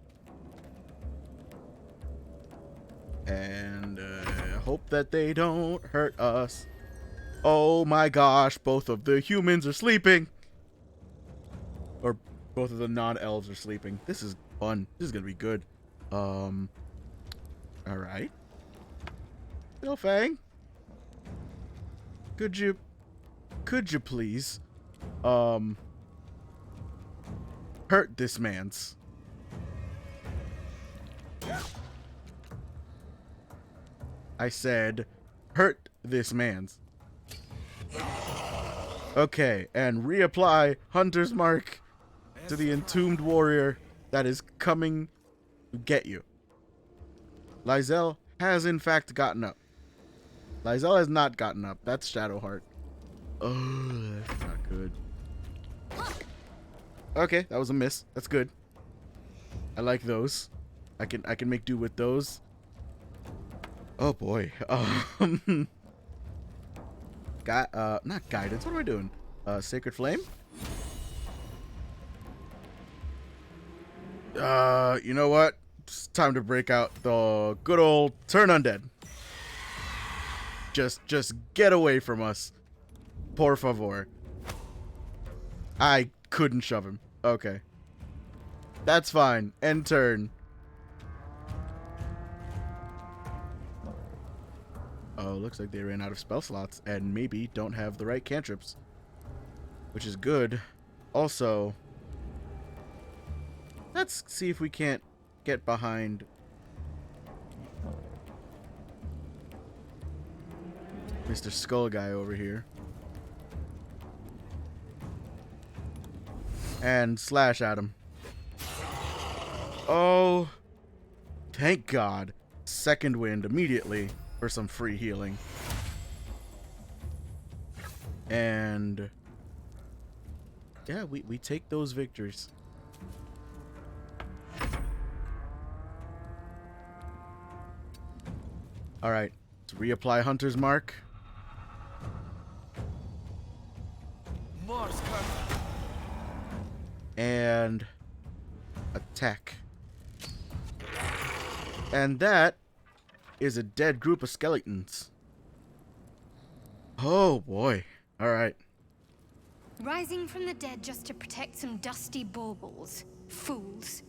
And hope that they don't hurt us. Oh my gosh, both of the humans are sleeping. Or both of the non-elves are sleeping. This is fun. This is gonna be good. Alright. Bill Fang. Could you please hurt this man's? I said hurt this man's. Okay, and reapply Hunter's Mark to the entombed warrior that is coming to get you. Lysel has in fact gotten up. Lysel has not gotten up. That's Shadowheart. Oh, that's not good. Okay, that was a miss. That's good. I like those. I can make do with those. Oh boy. Not guidance. What am I doing? Sacred Flame? You know what? It's time to break out the good old turn undead. Just get away from us. Por favor. I couldn't shove him. Okay. That's fine. End turn. Oh, looks like they ran out of spell slots and maybe don't have the right cantrips. Which is good. Also, let's see if we can't get behind Mr. Skull Guy over here. And slash at him. Oh, thank God. Second wind immediately for some free healing. And yeah, we take those victories. All right, let's reapply Hunter's Mark. And attack. And that is a dead group of skeletons. Oh boy. All right. Rising from the dead just to protect some dusty baubles. Fools.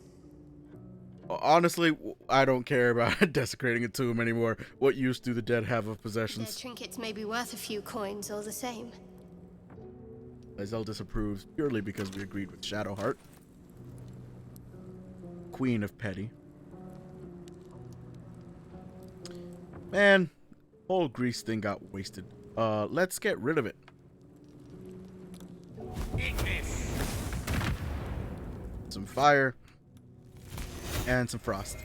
Honestly, I don't care about desecrating a tomb anymore. What use do the dead have of Their possessions? trinkets may be worth a few coins all the same. Lysel disapproves purely because we agreed with Shadowheart. Queen of Petty. Man, whole grease thing got wasted. Let's get rid of it. Some fire. And some frost.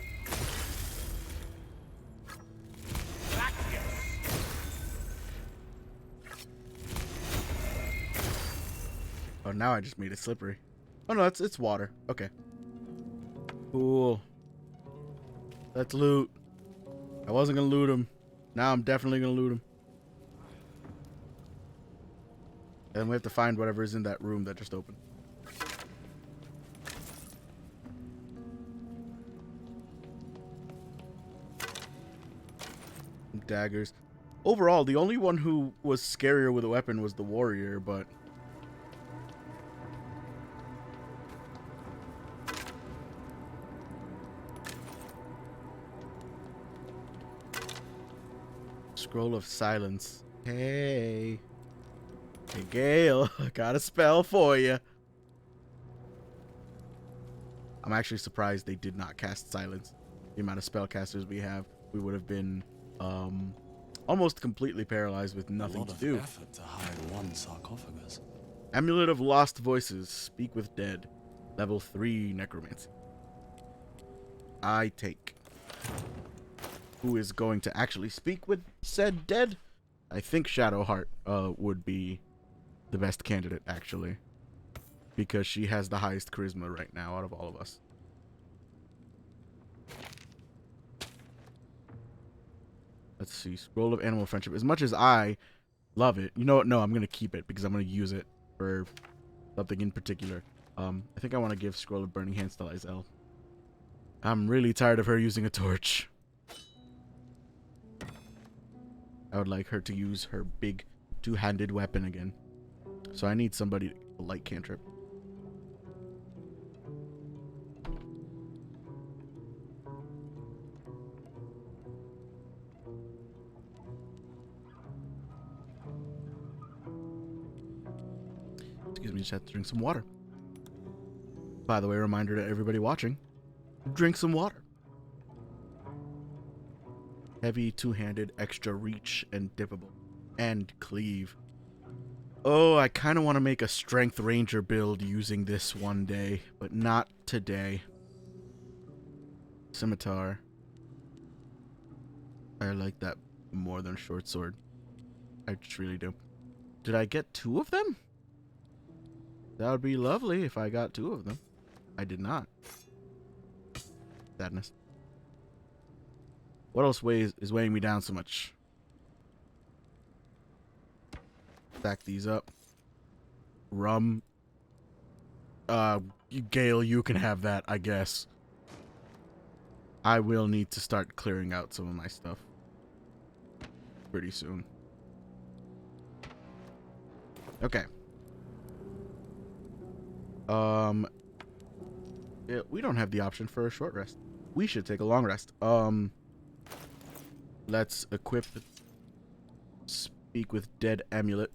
Oh, now I just made it slippery. Oh no, it's water. Okay. Cool. Let's loot. I wasn't gonna loot him. Now I'm definitely gonna loot him. And we have to find whatever is in that room that just opened. Daggers. Overall, the only one who was scarier with a weapon was the warrior, but... Scroll of Silence. Hey. Hey, Gale. I got a spell for you. I'm actually surprised they did not cast Silence. The amount of spellcasters we have, we would have been almost completely paralyzed with nothing to do. A lot of effort to hide one sarcophagus. Amulet of Lost Voices. Speak with Dead. Level 3 Necromancy. I take. Who is going to actually speak with said dead? I think Shadowheart would be the best candidate, actually. Because she has the highest charisma right now out of all of us. Let's see. Scroll of Animal Friendship. As much as I love it, you know what? No, I'm going to keep it because I'm going to use it for something in particular. I think I want to give Scroll of Burning Hands to Lizelle. I'm really tired of her using a torch. I would like her to use her big two-handed weapon again. So I need somebody to light cantrip. Excuse me, just have to drink some water. By the way, reminder to everybody watching, drink some water. Heavy, two-handed, extra reach, and dippable. And cleave. Oh, I kind of want to make a strength ranger build using this one day, but not today. Scimitar. I like that more than short sword. I just really do. Did I get 2 of them? That would be lovely if I got 2 of them. I did not. Sadness. What else is weighing me down so much? Stack these up. Rum. Gale, you can have that, I guess. I will need to start clearing out some of my stuff pretty soon. Okay. Yeah, we don't have the option for a short rest. We should take a long rest. Let's equip the Speak with Dead amulet.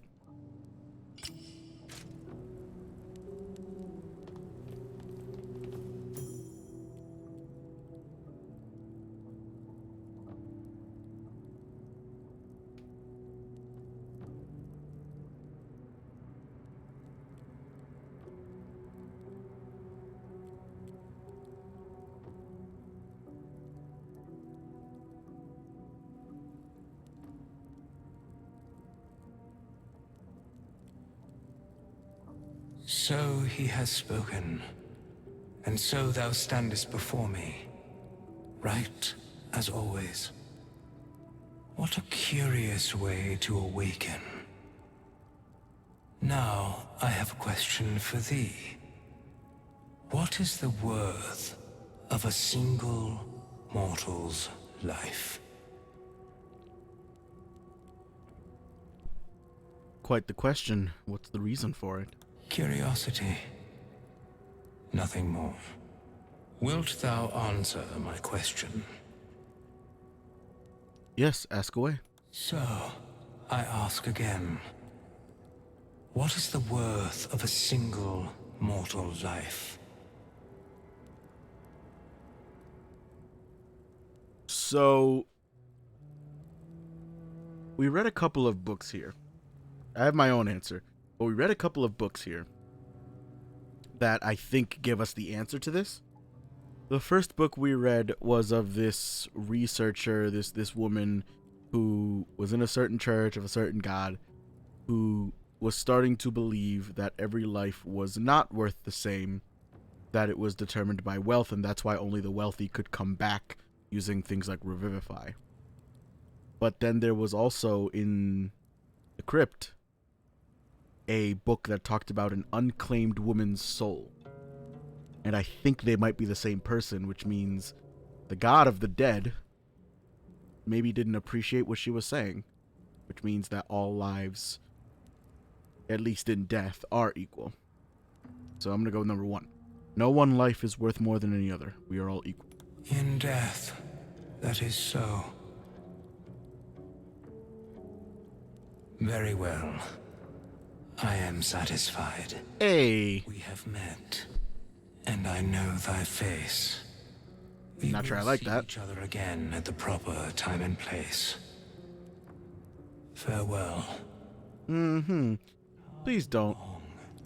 So he has spoken, and so thou standest before me, right as always. What a curious way to awaken. Now I have a question for thee. What is the worth of a single mortal's life? Quite the question. What's the reason for it? Curiosity. Nothing more. Wilt thou answer my question? Yes, ask away. So, I ask again. What is the worth of a single mortal life? So, we read a couple of books here. I have my own answer. But we read a couple of books here that I think give us the answer to this. The first book we read was of this researcher, this woman who was in a certain church of a certain god, who was starting to believe that every life was not worth the same, that it was determined by wealth, and that's why only the wealthy could come back using things like Revivify. But then there was also in the crypt a book that talked about an unclaimed woman's soul. And I think they might be the same person, which means the god of the dead maybe didn't appreciate what she was saying, which means that all lives, at least in death, are equal. So I'm going to go with number 1. No one life is worth more than any other. We are all equal. In death, that is so. Very well. I am satisfied. Hey! We have met, and I know thy face. We Not sure I will like see that. each other again at the proper time and place. Farewell. Please don't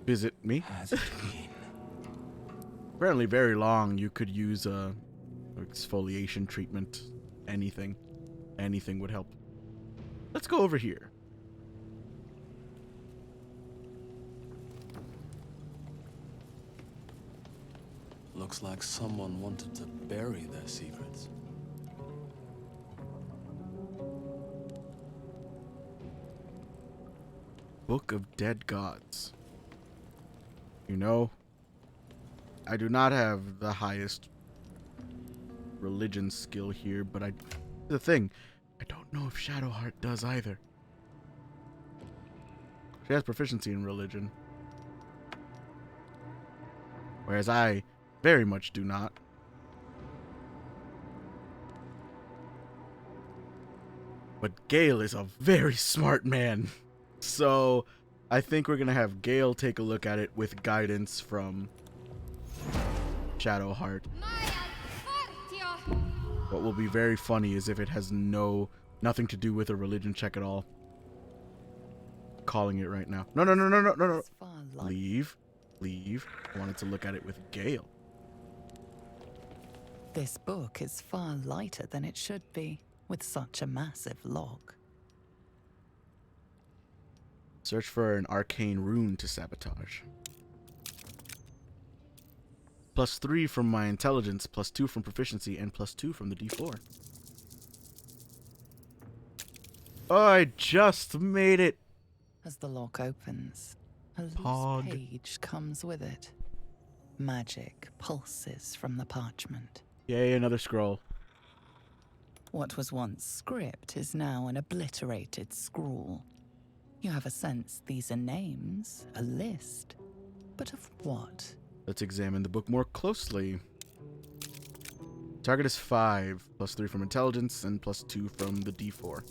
visit me. Has it been? Apparently very long. You could use a exfoliation treatment. Anything. Anything would help. Let's go over here. Looks like someone wanted to bury their secrets. Book of Dead Gods. You know, I do not have the highest religion skill here, but the thing, I don't know if Shadowheart does either. She has proficiency in religion, whereas I very much do not. But Gale is a very smart man. So I think we're going to have Gale take a look at it with guidance from Shadowheart. What will be very funny is if it has nothing to do with a religion check at all. Calling it right now. No. It's far Leave. I wanted to look at it with Gale. This book is far lighter than it should be, with such a massive log. Search for an arcane rune to sabotage. +3 from my intelligence, +2 from proficiency, and +2 from the D4. Oh, I just made it! As the lock opens, a loose Pog. page comes with it. Magic pulses from the parchment. Yay, another scroll. What was once script is now an obliterated scrawl. You have a sense these are names, a list. But of what? Let's examine the book more closely. Target is 5, +3 from intelligence, and +2 from the D4.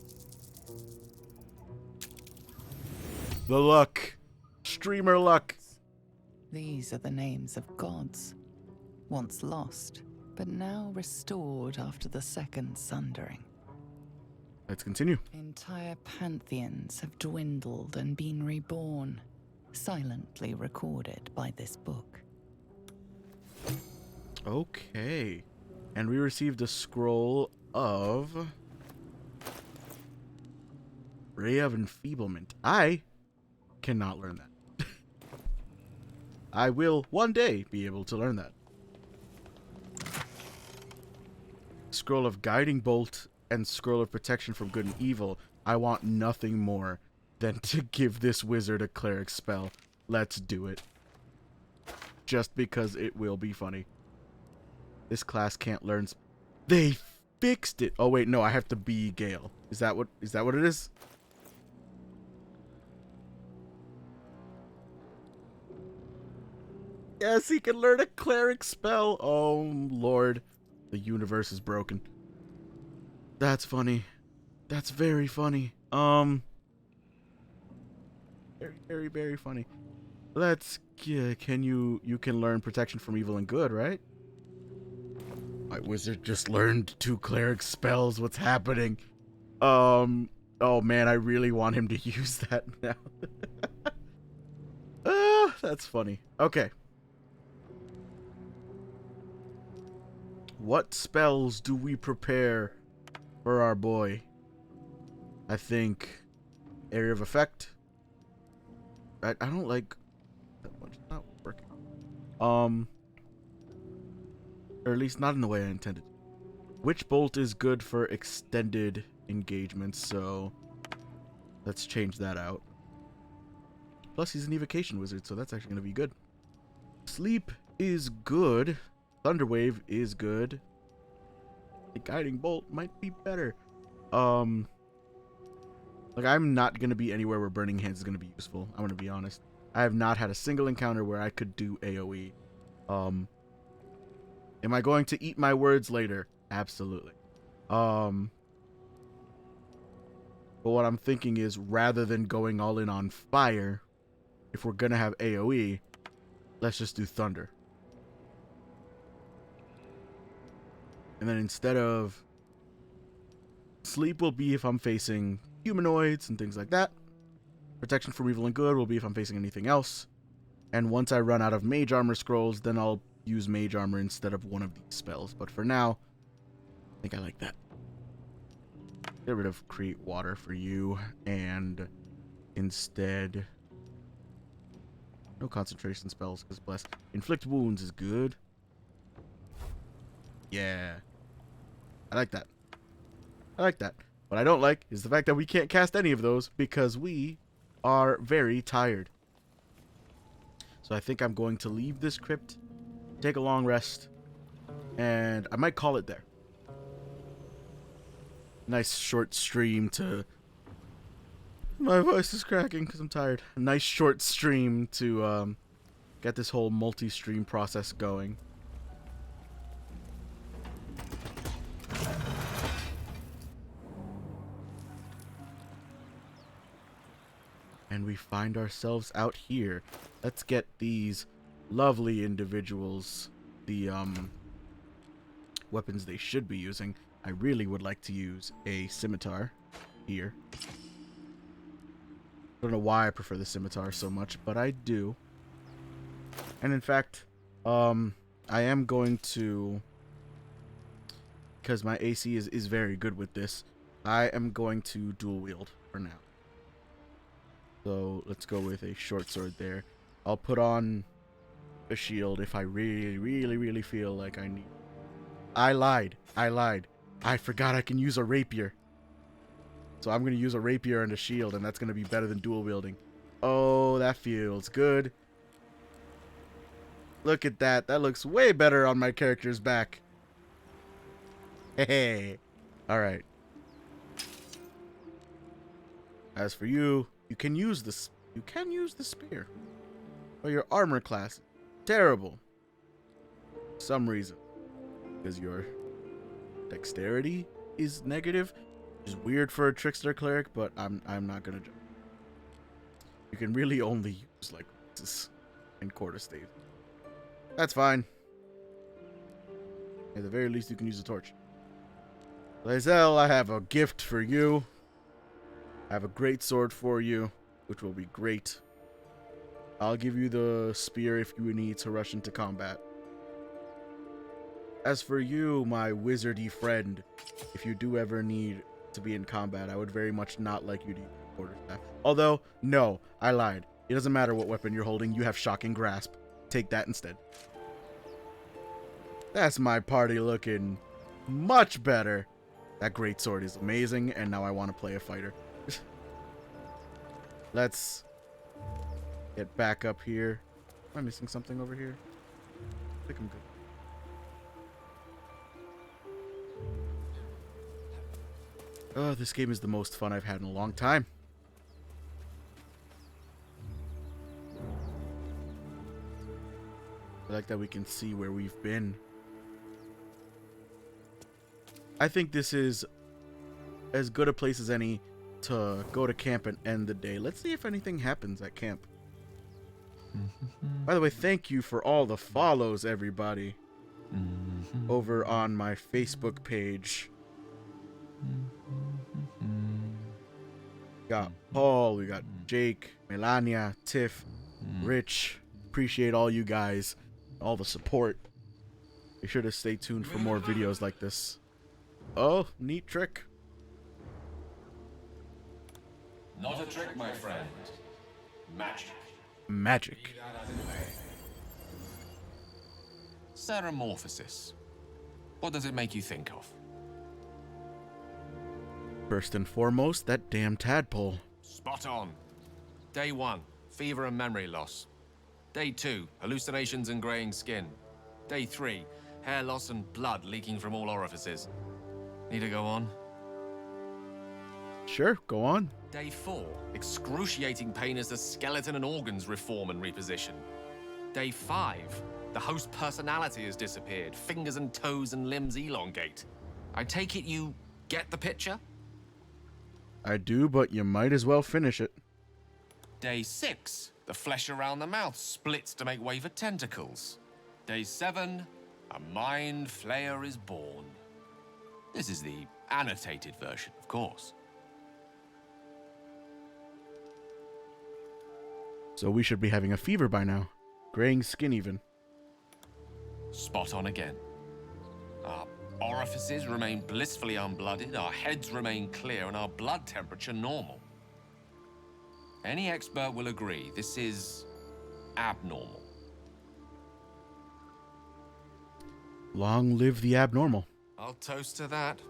The luck. Streamer luck. These are the names of gods, once lost, but now restored after the second sundering. Let's continue. Entire pantheons have dwindled and been reborn, silently recorded by this book. Okay. And we received a scroll of Ray of Enfeeblement. I cannot learn that. I will one day be able to learn that. Scroll of Guiding Bolt and Scroll of Protection from Good and Evil. I want nothing more than to give this wizard a cleric spell. Let's do it. Just because it will be funny. This class can't learn. They fixed it. Oh wait, no, I have to be Gale. Is that what it is? Yes, he can learn a cleric spell. Oh lord, the universe is broken. That's funny. That's very funny. Very, very, very funny. Let's. You can learn protection from evil and good, right? My wizard just learned 2 cleric spells. What's happening? Oh man, I really want him to use that now. That's funny. Okay. what spells do we prepare for our boy? I think area of effect. I don't like that much. It's not working. Or at least not in the way I intended. Witch bolt is good for extended engagements, so let's change that out. Plus, he's an evocation wizard, so that's actually going to be good. Sleep is good. Thunderwave is good. The guiding bolt might be better. Like, I'm not going to be anywhere where Burning Hands is going to be useful. I'm going to be honest. I have not had a single encounter where I could do AoE. Am I going to eat my words later? Absolutely. But what I'm thinking is, rather than going all in on fire, if we're going to have AoE, let's just do thunder. And then instead of sleep will be if I'm facing humanoids and things like that. Protection from evil and good will be if I'm facing anything else. And once I run out of mage armor scrolls, then I'll use mage armor instead of one of these spells. But for now, I think I like that. Get rid of create water for you, and instead, no concentration spells, because bless. Inflict wounds is good. Yeah. I like that. I like that. What I don't like is the fact that we can't cast any of those because we are very tired. So I think I'm going to leave this crypt, take a long rest, and I might call it there. Nice short stream to... My voice is cracking because I'm tired. A nice short stream to get this whole multi-stream process going. And we find ourselves out here. Let's get these lovely individuals the weapons they should be using. I really would like to use a scimitar here. I don't know why I prefer the scimitar so much, but I do. And in fact, I am going to, because my AC is very good with this, I am going to dual wield for now. So let's go with a short sword there. I'll put on a shield if I really feel like I need. I lied. I forgot I can use a rapier. So I'm going to use a rapier and a shield, and that's going to be better than dual wielding. Oh, that feels good. Look at that. That looks way better on my character's back. Hey. All right. As for you, you can use the spear. But your armor class is terrible. For some reason. Because your dexterity is negative. Which is weird for a trickster cleric, but I'm not gonna judge. You can really only use like this and quarterstave. That's fine. At the very least, you can use a torch. Lae'zel, I have a gift for you. I have a great sword for you, which will be great. I'll give you the spear if you need to rush into combat. As for you, my wizardy friend, if you do ever need to be in combat, I would very much not like you to use quarterstaff. Although, no, I lied. It doesn't matter what weapon you're holding, you have shocking grasp. Take that instead. That's my party looking much better. That great sword is amazing, and now I want to play a fighter. Let's get back up here. Am I missing something over here? I think I'm good. Oh, this game is the most fun I've had in a long time. I like that we can see where we've been. I think this is as good a place as any to go to camp and end the day. Let's see if anything happens at camp. By the way, thank you for all the follows, everybody. Over on my Facebook page. Got Paul, we got Jake, Melania, Tiff, Rich. Appreciate all you guys, all the support. Be sure to stay tuned for more videos like this. Oh, neat trick. Not a trick, my friend. Magic. Magic. Ceramorphosis. What does it make you think of? First and foremost, that damn tadpole. Spot on. Day 1, fever and memory loss. Day 2, hallucinations and graying skin. Day 3, hair loss and blood leaking from all orifices. Need to go on? Sure, go on. Day 4, excruciating pain as the skeleton and organs reform and reposition. Day 5, the host personality has disappeared. Fingers and toes and limbs elongate. I take it you get the picture? I do, but you might as well finish it. Day 6, the flesh around the mouth splits to make way for tentacles. Day 7, a mind flayer is born. This is the annotated version, of course. So we should be having a fever by now. Graying skin even. Spot on again. Our orifices remain blissfully unblooded, our heads remain clear, and our blood temperature normal. Any expert will agree this is abnormal. Long live the abnormal. I'll toast to that.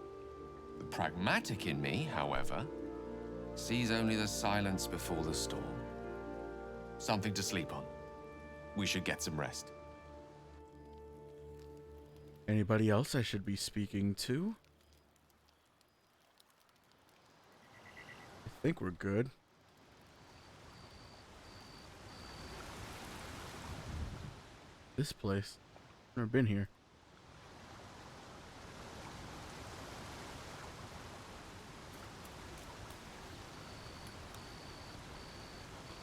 The pragmatic in me, however, sees only the silence before the storm. Something to sleep on. We should get some rest. Anybody else I should be speaking to? I think we're good. This place. Never been here.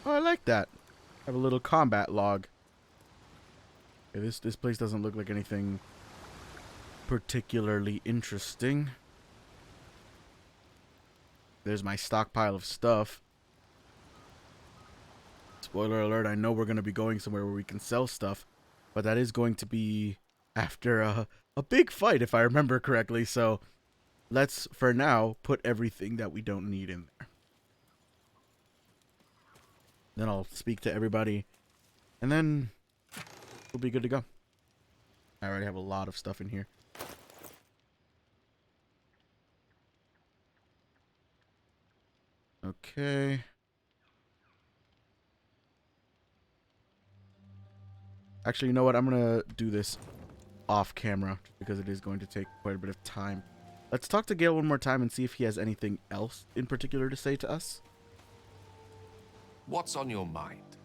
Oh, I like that. Have a little combat log. Okay, this place doesn't look like anything particularly interesting. There's my stockpile of stuff. Spoiler alert, I know we're going to be going somewhere where we can sell stuff, but that is going to be after a big fight, if I remember correctly. So let's, for now, put everything that we don't need in there. Then I'll speak to everybody, and then we'll be good to go. I already have a lot of stuff in here. Okay. Actually, you know what? I'm going to do this off camera because it is going to take quite a bit of time. Let's talk to Gale one more time and see if he has anything else in particular to say to us. What's on your mind?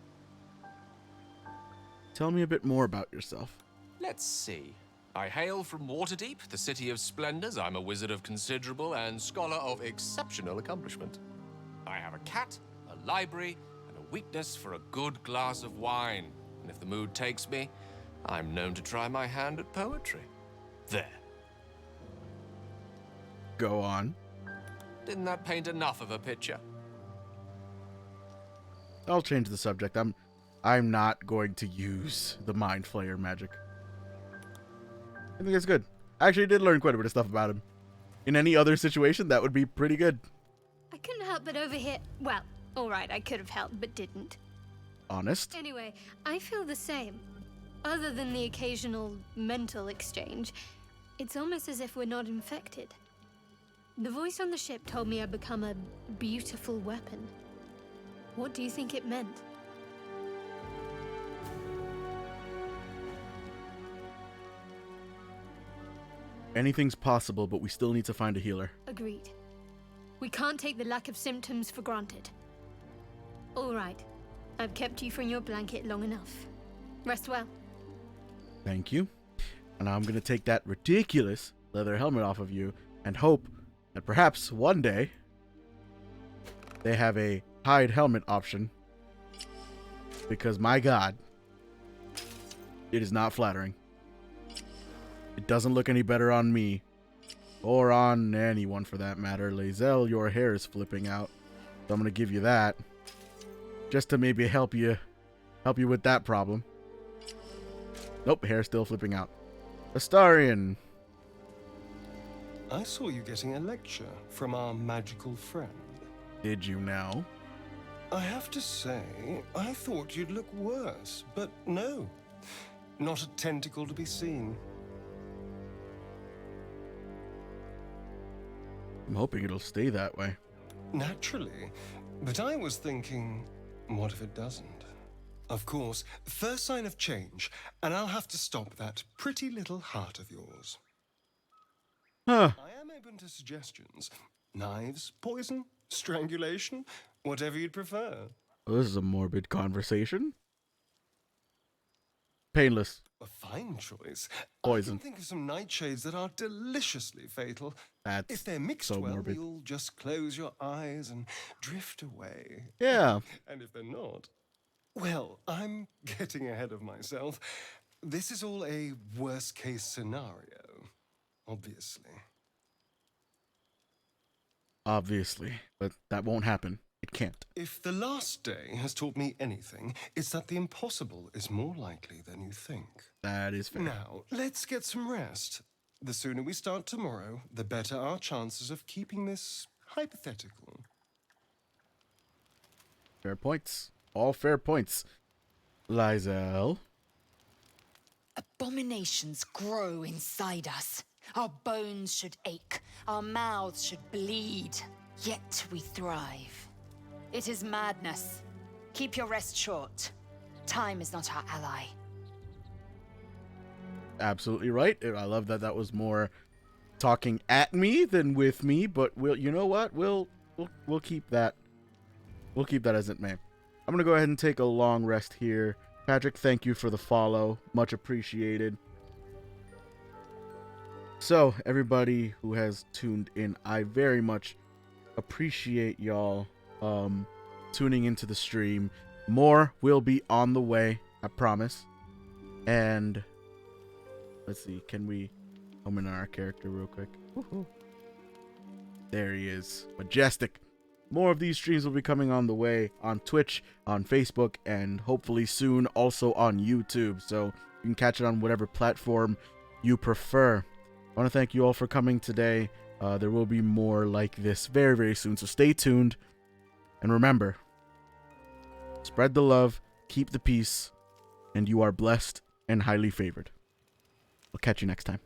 Tell me a bit more about yourself. Let's see. I hail from Waterdeep, the city of splendors. I'm a wizard of considerable and scholar of exceptional accomplishment. I have a cat, a library, and a weakness for a good glass of wine. And if the mood takes me, I'm known to try my hand at poetry. There. Go on. Didn't that paint enough of a picture? I'll change the subject. I'm not going to use the Mind Flayer magic. I think it's good. I actually did learn quite a bit of stuff about him. In any other situation, that would be pretty good. I couldn't help but overhear. Well, alright, I could have helped, but didn't. Honest? Anyway, I feel the same. Other than the occasional mental exchange, it's almost as if we're not infected. The voice on the ship told me I'd become a beautiful weapon. What do you think it meant? Anything's possible, but we still need to find a healer. Agreed. We can't take the lack of symptoms for granted. All right. I've kept you from your blanket long enough. Rest well. Thank you. And now I'm going to take that ridiculous leather helmet off of you and hope that perhaps one day they have a hide helmet option. Because my god, it is not flattering. It doesn't look any better on me. Or on anyone for that matter. Lae'zel, your hair is flipping out. So I'm going to give you that. Just to maybe help you with that problem. Nope, hair's still flipping out. Astarion. I saw you getting a lecture from our magical friend. Did you now? I have to say, I thought you'd look worse, but no. Not a tentacle to be seen. I'm hoping it'll stay that way. Naturally. But I was thinking, what if it doesn't? Of course, first sign of change, and I'll have to stop that pretty little heart of yours. Huh. I am open to suggestions. Knives, poison, strangulation, whatever you'd prefer. Well, this is a morbid conversation. Painless. A fine choice. Poison. I can think of some nightshades that are deliciously fatal. That's If they're mixed so well, morbid. you'll just close your eyes and drift away. Yeah. And if they're not, well, I'm getting ahead of myself. This is all a worst-case scenario, obviously. Obviously. But that won't happen. It can't. If the last day has taught me anything, it's that the impossible is more likely than you think. That is fair. Now, let's get some rest. The sooner we start tomorrow, the better our chances of keeping this hypothetical. Fair points. All fair points. Lizel. Abominations grow inside us. Our bones should ache. Our mouths should bleed. Yet we thrive. It is madness. Keep your rest short. Time is not our ally. Absolutely right. I love that that was more talking at me than with me, but you know what? We'll keep that. We'll keep that as it may. I'm going to go ahead and take a long rest here. Patrick, thank you for the follow. Much appreciated. So, everybody who has tuned in, I very much appreciate y'all tuning into the stream. More will be on the way, I promise. And let's see, can we home in our character real quick? Woohoo. There he is, majestic. More of these streams will be coming on the way on Twitch, on Facebook, and hopefully soon also on YouTube. So you can catch it on whatever platform you prefer. I want to thank you all for coming today. There will be more like this very, very soon. So stay tuned. And remember, spread the love, keep the peace, and you are blessed and highly favored. I'll catch you next time.